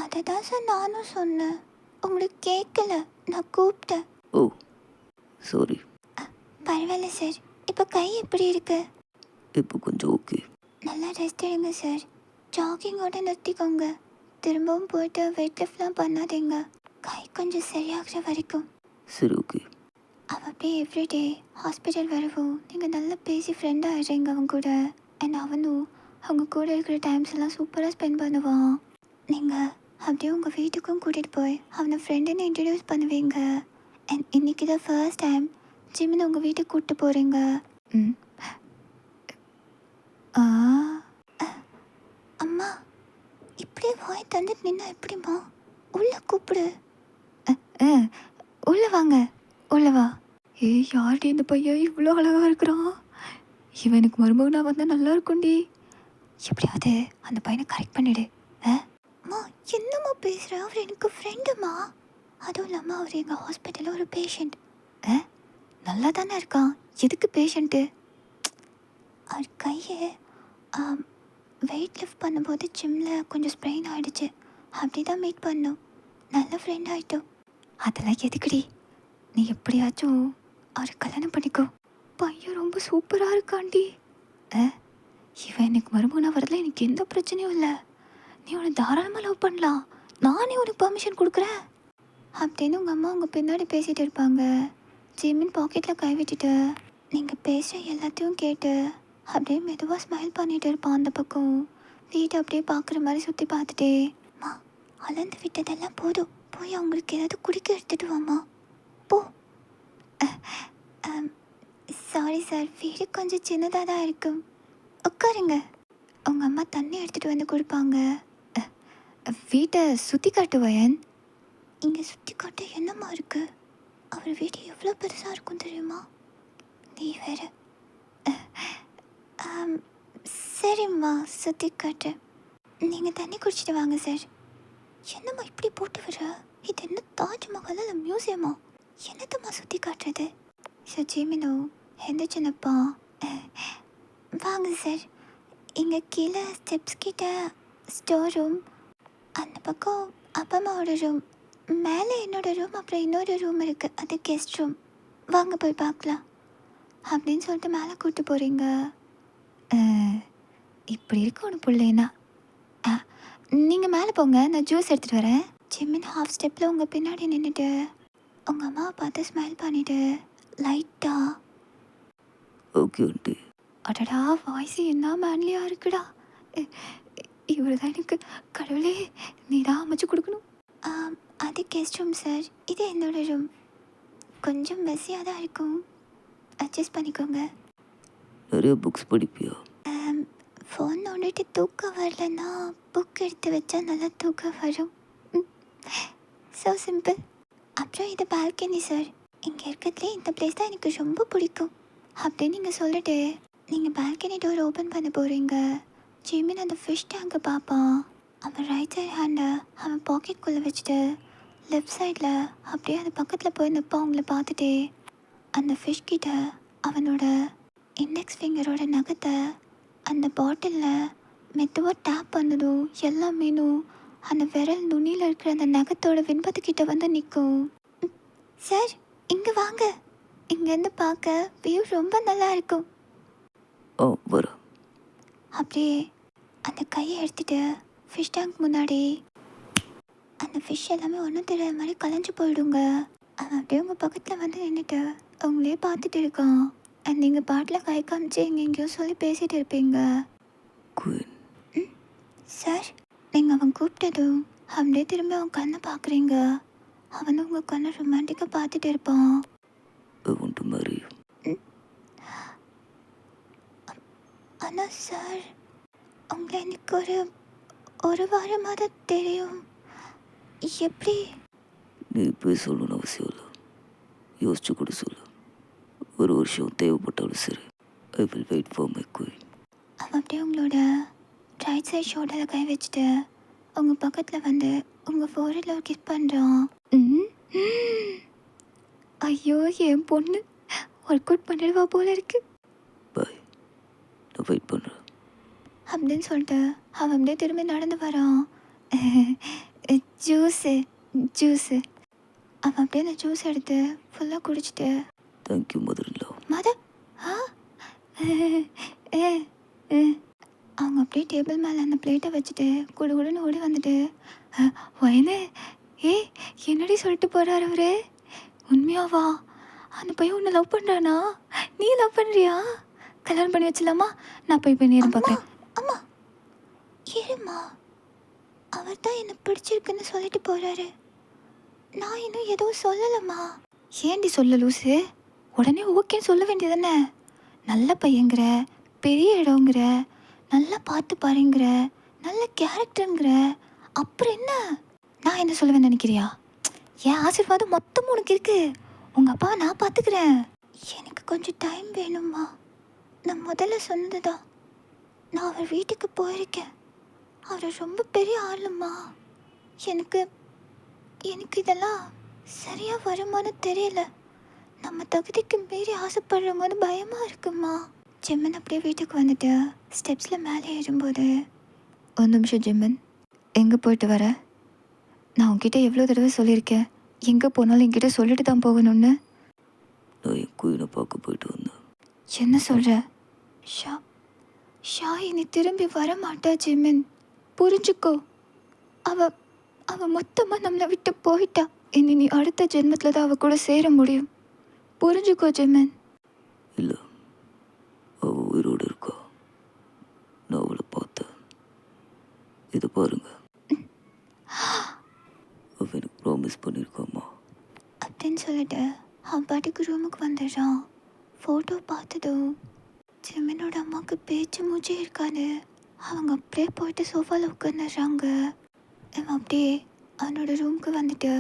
அதை தான் சார் நானும் சொன்னேன். உங்களுக்கு கேட்கல, நான் கூப்பிட்டேன். ஓ சாரி. பரவாயில்ல சார். இப்போ கை எப்படி இருக்கு? இப்போ கொஞ்சம் ஓகே. நல்லா ரெஸ்ட் எடுங்க சார். ஜாகிங்கோட நிறுத்திக்கோங்க. திரும்பவும் போயிட்டு வெயிட் லிஃப்ட்லாம் பண்ணாதீங்க. கை கொஞ்சம் சரியாகிற வரைக்கும். சரி, ஓகே. அவள் அப்படியே எவ்ரிடே ஹாஸ்பிட்டல் வரவும் நீங்கள் நல்லா பேசி ஃப்ரெண்டாக ஆகிடுறீங்க அவங்க கூட. அண்ட் அவனும் அவங்க கூட இருக்கிற டைம்ஸ் எல்லாம் சூப்பராக ஸ்பெண்ட் பண்ணுவான். நீங்கள் அப்படியே உங்கள் வீட்டுக்கும் கூட்டிகிட்டு போய் அவனை ஃப்ரெண்டுன்னு இன்ட்ரடியூஸ் பண்ணுவீங்க. அண்ட் இன்னைக்கு தான் ஃபர்ஸ்ட் டைம் ஜிம்மின்னு உங்கள் வீட்டுக்கு கூப்பிட்டு போகிறீங்க. ம் ஆ அம்மா, இப்படியே வாய் தந்துட்டு நின்னா எப்படிம்மா? உள்ளே கூப்பிடு. உள்ளே வாங்க, உள்ளே வா. ஏய், யார்டி இந்த பையன் இவ்வளோ அழகாக இருக்கிறான்? இவனுக்கு மருமகனாக வந்தால் நல்லா இருக்கும்டி. எப்படியாவது அந்த பையனை கரெக்ட் பண்ணிடு. அம்மா, என்னம்மா பேசுகிற? அவர் எனக்கு ஃப்ரெண்டுமா. அதுவும் இல்லாமல் அவர் எங்கள் ஹாஸ்பிட்டலில் ஒரு பேஷண்ட். நல்லா தானே இருக்கான், எதுக்கு பேஷண்ட்டு? அவர் கையை வெயிட் லிஃப்ட் பண்ணும்போது ஜிம்மில் கொஞ்சம் ஸ்ப்ரெயின் ஆகிடுச்சு. அப்படி தான் மீட் பண்ணோம். நல்ல ஃப்ரெண்ட் ஆகிட்டோம். அதெல்லாம் எதுக்குடி? நீ எப்படியாச்சும் அவரை கல்யாணம் பண்ணிக்கோ. பையன் ரொம்ப சூப்பராக இருக்காண்டி. இவன் எனக்கு மருமகனாக வரதுல எனக்கு எந்த பிரச்சனையும் இல்லை. நீ உன்னை தாராளமாக லவ் பண்ணலாம். நானே உனக்கு பர்மிஷன் கொடுக்குறேன் அப்படின்னு உங்கள் அம்மா உங்கள் பின்னாடி பேசிகிட்டு இருப்பாங்க. ஜிம்மின் பாக்கெட்டில் கை விட்டுட்டு நீங்கள் பேசுகிற எல்லாத்தையும் கேட்டு அப்படியே மெதுவாக ஸ்மைல் பண்ணிகிட்டு இருப்பான். அந்த பக்கம் வீட்டை அப்படியே பார்க்குற மாதிரி சுற்றி பார்த்துட்டே, அம்மா அளந்து விட்டதெல்லாம் போதும், போய் அவங்களுக்கு ஏதாவது குடிக்க எடுத்துகிட்டு வாம்மா போ. சாரி சார், வீடு கொஞ்சம் சின்னதாக தான் இருக்கும், உட்காருங்க. உங்கள் அம்மா தண்ணி எடுத்துகிட்டு வந்து கொடுப்பாங்க. வீட்டை சுற்றி காட்டு வயன். இங்கே சுற்றி காட்ட என்னம்மா இருக்குது? அவர் வீடு எவ்வளோ பெருசாக இருக்கும் தெரியுமா? நீ வேறு. சரிம்மா, சுற்றி காட்டு. நீங்கள் தண்ணி குடிச்சிட்டு வாங்க சார். என்னம்மா இப்படி போட்டு வர? இது என்ன தாஜ்மஹால் இல்லை மியூசியமா? என்னத்தம்மா சுற்றி காட்டுறது? சார் ஜிமினோ எந்திரிச்சுனப்பா. வாங்க சார். இங்கே கீழே ஸ்டெப்ஸ் கிட்ட ஸ்டோர் ரூம், அந்த பக்கம் அப்பா அம்மாவோட ரூம், மேலே என்னோடய ரூம், அப்புறம் இன்னொரு ரூம் இருக்குது, அது கெஸ்ட் ரூம். வாங்க போய் பார்க்கலாம் அப்படின்னு சொல்லிட்டு மேலே கூப்பிட்டு போகிறீங்க. இப்படி இருக்கு ஒன்று பிள்ளைனா. நீங்கள் மேலே போங்க, நான் ஜூஸ் எடுத்துகிட்டு வரேன். ஜிம்மின் ஹாஃப் ஸ்டெப்பில் உங்கள் பின்னாடி நின்றுட்டு உங்கள் அம்மாவை பார்த்து ஸ்மைல் பண்ணிவிட்டு லைட்டாக ஓகே ஆண்டி. அடடா, வாய்ஸ் என்ன மேன்லியாக இருக்குடா. இவர் தான் எனக்கு கடவுளே, நீ தான் அமைச்சு கொடுக்கணும். அது கெஸ்ட் ரூம் சார், இது என்னோட ரூம். கொஞ்சம் மெஸ்ஸியாக தான் இருக்கும், அட்ஜஸ்ட் பண்ணிக்கோங்க. நிறைய புக்ஸ் படிப்பியா? ஃபோன் நோண்டிட்டு தூக்கம் வரலன்னா புக் எடுத்து வச்சா நல்லா தூக்கம் வரும். So simple. அப்புறம் இது பால்கனி சார். இங்கே இருக்கிறதுலே இந்த பிளேஸ் தான் எனக்கு ரொம்ப பிடிக்கும் அப்படின்னு நீங்கள் சொல்லிட்டு நீங்கள் பால்கனி டோர் ஓப்பன் பண்ண போகிறீங்க. ஜிமின் அந்த ஃபிஷ் டேங்கை பார்ப்பான். அவன் ரைட் சைட் ஹேண்டை அவன் பாக்கெட்குள்ளே வச்சுட்டு லெஃப்ட் சைடில் அப்படியே அது பக்கத்தில் போய் நிற்பான். அவங்கள பார்த்துட்டே அந்த ஃபிஷ் கிட்ட அவனோட இண்டெக்ஸ் ஃபிங்கரோட நகத்தை அந்த பாட்டிலில் மெதுவாக டேப் பண்ணதும் எல்லா மீனும் அந்த விரல் நுனியில் இருக்கிற அந்த நகத்தோட விண்பத்துக்கிட்ட வந்து நிற்கும். சார் இங்கே வாங்க, இங்கேருந்து பார்க்க வியூ ரொம்ப நல்லா இருக்கும். வர அப்படியே அந்த கையை எடுத்துகிட்டு ஃபிஷ் டேங்க் முன்னாடி அந்த ஃபிஷ் எல்லாமே ஒன்றும் தெரியாத மாதிரி கலைஞ்சு போயிடுங்க. அவன் அப்படியே உங்கள் பக்கத்தில் வந்து நின்றுட்டு அவங்களே பார்த்துட்டு இருக்கான். அண்ட் நீங்கள் பாட்டில் கை காமிச்சு எங்கெங்கேயோ சொல்லி பேசிகிட்டு இருப்பீங்க. சார், நீங்கள் அவன் கூப்பிட்டதும் அப்படியே திரும்பி அவன் கண்ணை பார்க்குறீங்க. அவனும் உங்கள் கண்ணை ரொமான்டிக்காக பார்த்துட்டு இருப்பான். ஆனால் சார், உங்களை எனக்கு ஒரு வாரமாக தான் தெரியும். எப்படி? நீ போய் சொல்லணும்னு அவசியம் இல்லை, யோசிச்சு கூட சொல்லு. ஒரு வருஷம் தேவைப்பட்டாலும் சரி, I will wait for my queen. அவன் அப்படியே உங்களோட ரைட் சைட் ஷோல்டரில் கை வச்சுட்டு உங்கள் பக்கத்தில் வந்து உங்கள் ஃபோரில் ஒரு கிஸ் பண்ணுறான். ஐயோ, என் பொண்ணு ஒர்க் அவுட் பண்ணிடுவா போல இருக்கு. பாய், நான் வெயிட் பண்ணுறேன் அப்படின்னு சொல்லிட்டு அவன் அப்படியே திரும்பி நடந்து வரான். ஜூஸு அவன் அப்படியே அந்த ஜூஸ் எடுத்து ஃபுல்லாக குடிச்சிட்டு தேங்க்யூ மதர்-இன்-லா. மதர்? அவங்க அப்படியே டேபிள் மேலே அந்த பிளேட்டை வச்சுட்டு குடுகுடுன்னு ஓடி வந்துட்டு, வயனு என்னடி சொல்லிட்டு போகிறார் அவரு? உண்மையாவா? அந்த பையன் உன்னை லவ் பண்ணுறானா? நீ லவ் பண்ணுறியா? கல்யாணம் பண்ணி வச்சலாமா? நான் போய் நேரம் பார்க்குறேன். அம்மா இருமா, அவ அவர் தான் என்னை பிடிச்சிருக்குன்னு சொல்லிட்டு போகிறாரு. நான் இன்னும் எதுவும் சொல்லலம்மா. ஏண்டி சொல்ல லூசு? உடனே ஓகேன்னு சொல்ல வேண்டியதானே? நல்ல பையங்கிற, பெரிய இடங்கிற, நல்லா பார்த்து பாருங்கிற, நல்ல கேரக்டருங்கிற, அப்புறம் என்ன? நான் என்ன சொல்லுவேன்னு நினைக்கிறியா? என் ஆசீர்வாதம் மொத்தமும் உனக்கு இருக்கு. உங்கள் அப்பாவை நான் பார்த்துக்கிறேன். எனக்கு கொஞ்சம் டைம் வேணும்மா. நான் முதல்ல சொன்னது தான். நான் அவர் வீட்டுக்கு போயிருக்கேன். அவர் ரொம்ப பெரிய ஆளும்மா. எனக்கு எனக்கு இதெல்லாம் சரியாக வருமானு தெரியல. நம்ம தகுதிக்கு மீறி ஆசைப்படுற போது பயமாக இருக்குமா. ஜிம்மன் அப்படியே வீட்டுக்கு வந்துட்டு ஸ்டெப்ஸில் மேலே ஏறும்போது, ஒரு நிமிஷம் ஜிம்மன், எங்கே போயிட்டு வர? நான் உங்ககிட்ட எவ்வளோ தடவை சொல்லியிருக்கேன், எங்கே போனாலும் என்கிட்ட சொல்லிட்டு தான் போகணும்னு. நான் என் குயினை பார்க்க போயிட்டு வந்தேன். என்ன சொல்கிற? ஷா ஷா இனி திரும்பி வர மாட்டா ஜிம்மன், புரிஞ்சுக்கோ. அவ அவ மொத்தமாக நம்மளை விட்டு போயிட்டா. இனி நீ அடுத்த ஜென்மத்தில் தான் அவ கூட சேர முடியும். புரிஞ்சுக்கோ ஜிம்மன். இல்லை, அவள் உயிரோடு இருக்கா. நான் அவளை பார்த்தேன். இதை பாருங்க, அவள் எனக்கு ப்ராமிஸ் பண்ணியிருக்காம்மா அப்படின்னு சொல்லிட்டு அவன் பாட்டுக்கு ரூமுக்கு வந்துடுறான். ஃபோட்டோ பார்த்ததும் ஜிம்மனோட அம்மாவுக்கு பேச்சு மூச்சே இருக்காது. அவங்க அப்படியே போயிட்டு சோஃபாவில் உட்காந்துடுறாங்க. அவன் அப்படியே அவனோட ரூமுக்கு வந்துட்டு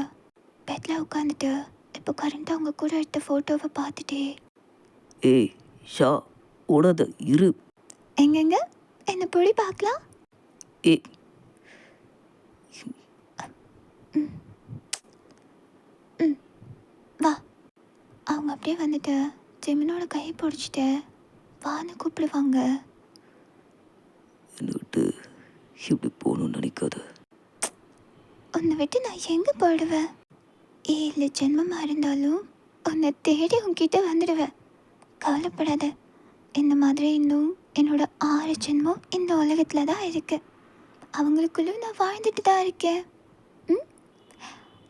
பெட்டில் உட்காந்துட்டு இப்போ கரண்ட்டாக அவங்க கூட எடுத்த ஃபோட்டோவை பார்த்துட்டே, ஏய் ஷா, ஓடாத இரு. எங்கெங்க என்னை பொடி பார்க்கலாம். ஏய், வா. அவங்க அப்படியே வந்துட்டு ஜிம்மனோட கையை பிடிச்சிட்டு வான்னு கூப்பிடுவாங்க. என்னை விட்டு இப்படி போகணும்னு நினைக்காத. உன்னை விட்டு நான் எங்கே போயிடுவேன்? 7 ஜென்மமாக இருந்தாலும் உன்னை தேடி உன்கிட்ட வந்துடுவேன். கவலைப்படாத. இந்த மாதிரி இன்னும் என்னோட 6 ஜென்மம் இந்த உலகத்தில் தான் இருக்கு. அவங்களுக்குள்ள நான் வாழ்ந்துட்டு தான் இருக்கேன்.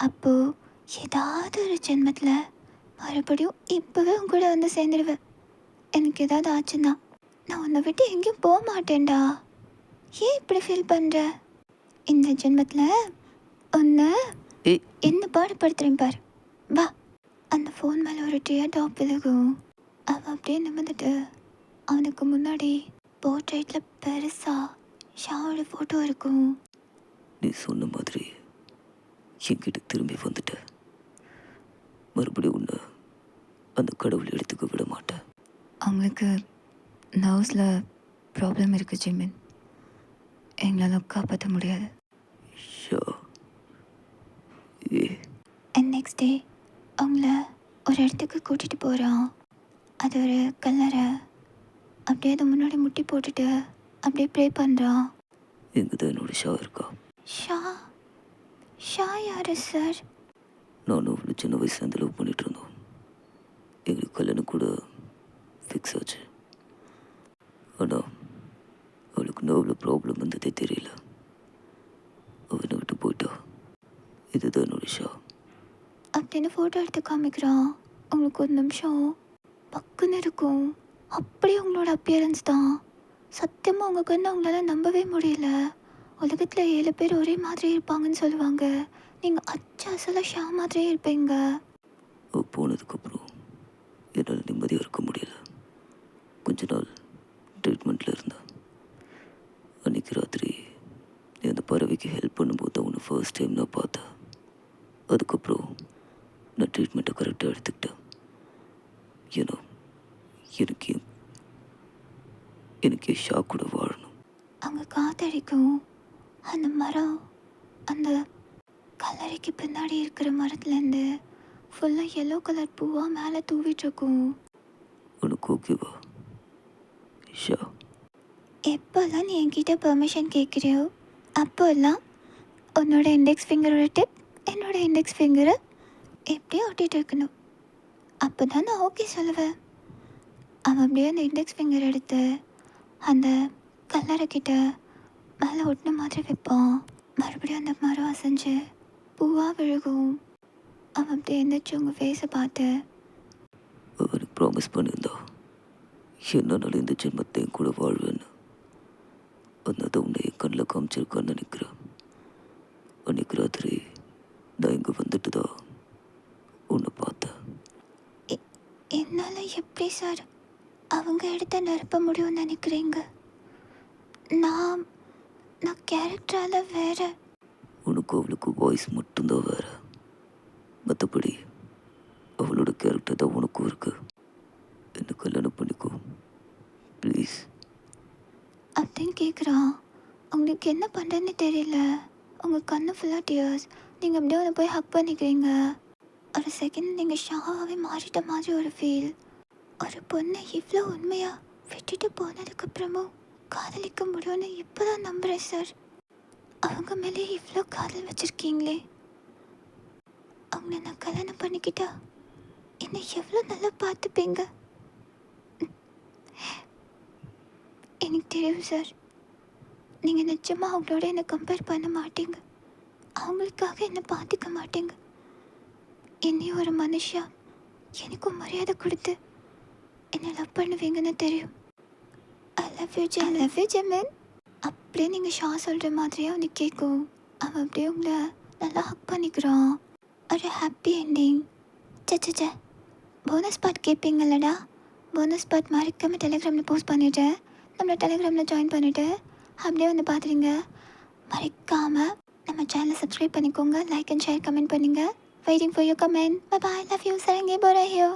அப்போது ஏதாவது ஒரு ஜென்மத்தில் மறுபடியும் இப்போவே உன் கூட வந்து சேர்ந்துடுவேன். எனக்கு ஏதாவது ஆச்சுன்னா நான் உன்னை விட்டு எங்கேயும் போக மாட்டேன்டா. ஏன் இப்படி ஃபீல் பண்ணுற? இந்த ஜென்மத்தில் ஒன்று என்ன பாடுபடுத்துறேன் பாரு. வா. அந்த ஃபோன் மேலே ஒரு டியர் டாப் விழுகும். அவன் அப்படியே நிமிர்ந்துட்டு அவனுக்கு முன்னாடி போர்ட்ரேட்டில் பெருசாக ஷாவோட ஃபோட்டோ இருக்கும். நீ சொன்ன மாதிரி என்கிட்ட திரும்பி வந்துட்ட. மறுபடியும் உன்னை அந்த கடவுள் எடுத்துக்க விட மாட்டேன். அவங்களுக்கு நர்வ்ஸில் ப்ராப்ளம் இருக்குது ஜிமின். எங்களால் காப்பாற்ற முடியாது. ஷா, ஏ, அண்ட் நெக்ஸ்ட் டே அவங்கள ஒரு இடத்துக்கு கூட்டிகிட்டு போகிறான். அது ஒரு கல்லறை. அப்படியே அதை முன்னாடி முட்டி போட்டுட்டு அப்படியே ப்ரே பண்ணுறான். எங்கே தான் என்னோட ஷா இருக்கா? ஷா ஷா யார் சார்? நானும் அவ்வளோ சின்ன வயசுலேருந்து லவ் பண்ணிட்டு இருந்தோம். எங்களுக்கு கல்யாணம் கூட ஃபிக்ஸ் ஆச்சு. ஆனால் அவளுக்கு நர்வில் ப்ராப்ளம் வந்ததே தெரியல. அவனை விட்டு போயிட்டா. இதுதான் என்னோட ஷா. அப்படின்னு ஃபோட்டோ எடுத்து காமிக்கிறான். உங்களுக்கு ஒரு நிமிஷம் பக்குன்னு இருக்கும். அப்படியே உங்களோட அப்பியரன்ஸ் தான். சத்தியமாக உங்கள் கண்ணு அவங்களால நம்பவே முடியல. உலகத்தில் 7 பேர் ஒரே மாதிரி இருப்பாங்கன்னு சொல்லுவாங்க. நீங்கள் அச்சு அசலாக ஷா மாதிரியே இருப்பீங்க. போனதுக்கப்புறம் என்னால் நிம்மதியாக இருக்க முடியல. கொஞ்ச நாள் ட்ரீட்மெண்ட்டில் இருந்தேன். அன்றைக்கி ராத்திரி நீ அந்த பறவைக்கு ஹெல்ப் பண்ணும்போது தான் உன்னை ஃபர்ஸ்ட் டைம் நான் பார்த்தேன். அதுக்கப்புறம் நான் ட்ரீட்மெண்ட்டை கரெக்டாக எடுத்துக்கிட்டேன். ஏன்னா எனக்கு ஷா கூட வாழணும். அங்கே காத்தடிக்கும். அந்த மரம் அந்த கல்லறைக்கு பின்னாடி இருக்கிற மரத்துலேருந்து ஃபுல்லாக எல்லோ கலர் பூவாக மேலே தூவிட்டுருக்கும். உனக்கு ஓகேவா ஷா? எப்போல்லாம் நீ என்கிட்ட பெர்மிஷன் கேட்குறியோ அப்போல்லாம் உன்னோட இண்டெக்ஸ் ஃபிங்கரோட டிப் என்னோட இண்டெக்ஸ் ஃபிங்கரை எப்படியே ஒட்டிகிட்டு இருக்கணும். அப்போ தான் நான் ஓகே சொல்லுவேன். அவன் அப்படியே அந்த இண்டெக்ஸ் ஃபிங்கர் எடுத்து அந்த கல்லறைக்கிட்ட மேலே ஒட்டின மாதிரி வைப்பான். மறுபடியும் அந்த மரம் அசைஞ்சு பூவாக விழுகும். அவன் அப்படியே எழுந்திரிச்சு உங்கள் ஃபேஸை பார்த்து, அவனுக்கு ப்ராமிஸ் பண்ணியிருந்தா என்னால் இந்த ஜென்மத்தையும் கூட வாழ்வேன்னு. அதனால உன்னை என் கண்ணில் காமிச்சிருக்கான்னு நினைக்கிறேன். அன்னைக்கு ராத்திரி நான் இங்கே வந்துட்டு தான் உன்னை பார்த்தேன். என்னால் எப்படி சார் அவங்க இடத்த நிரப்ப முடியும்னு நினைக்கிறீங்க? நான் நான் கேரக்டரால் வேற. உனக்கு அவளுக்கு வாய்ஸ் மட்டும்தான் வேற, மற்றபடி அவளோட கேரக்டர் தான் உனக்கும் இருக்கு. என்ன கல்யாணம் பண்ணிக்கோ ப்ளீஸ். அப்படின்னு கேட்குறான். உங்களுக்கு என்ன பண்ணுறதுன்னு தெரியல. உங்கள் கண்ணு ஃபுல்லாக டியர்ஸ். நீங்கள் அப்படியே அவனை போய் ஹக் பண்ணிக்கிறீங்க. ஒரு செகண்ட் நீங்கள் ஷாவாகவே மாறிட்ட மாதிரி ஒரு ஃபீல். ஒரு பொண்ணை இவ்வளோ உண்மையாக விட்டுட்டு போனதுக்கப்புறமும் காதலிக்க முடியும்னு இப்போ தான் நம்புகிறேன் சார். அவங்க மேலே இவ்வளோ காதல் வச்சுருக்கீங்களே. அவங்கள நான் கல்யாணம் பண்ணிக்கிட்டா என்னை எவ்வளோ நல்லா பார்த்துப்பீங்க. எனக்கு தெரியும் சார், நீங்கள் நிச்சயமாக அவங்களோட என்னை கம்பேர் பண்ண மாட்டீங்க. அவங்களுக்காக என்னை பார்த்துக்க மாட்டீங்க. என்னையும் ஒரு மனுஷா எனக்கும் மரியாதை கொடுத்து என்னை லவ் பண்ணுவீங்கன்னு தெரியும். ஐ லவ் யூ ஜெமின். அப்படியே நீங்கள் ஷா சொல்கிற மாதிரியே அவனுக்கு கேட்கும். அவன் அப்படியே உங்களை நல்லா ஹக் பண்ணிக்கிறான். ஒரு ஹாப்பி என்டிங். சே போனஸ் பார்ட் கேட்பீங்களடா. போனஸ் பார்ட் மறக்காமல் டெலிகிராமில் போஸ்ட் பண்ணிவிட்டேன். நம்மளை டெலிகிராமில் ஜாயின் பண்ணிவிட்டு அப்படியே வந்து பார்த்துருங்க. மறக்காமல் நம்ம சேனலை சப்ஸ்கிரைப் பண்ணிக்கோங்க. லைக் அண்ட் ஷேர் கமெண்ட் பண்ணுங்கள். Waiting for your comment. Bye bye. Love you. சரங்கே போகிறேன்.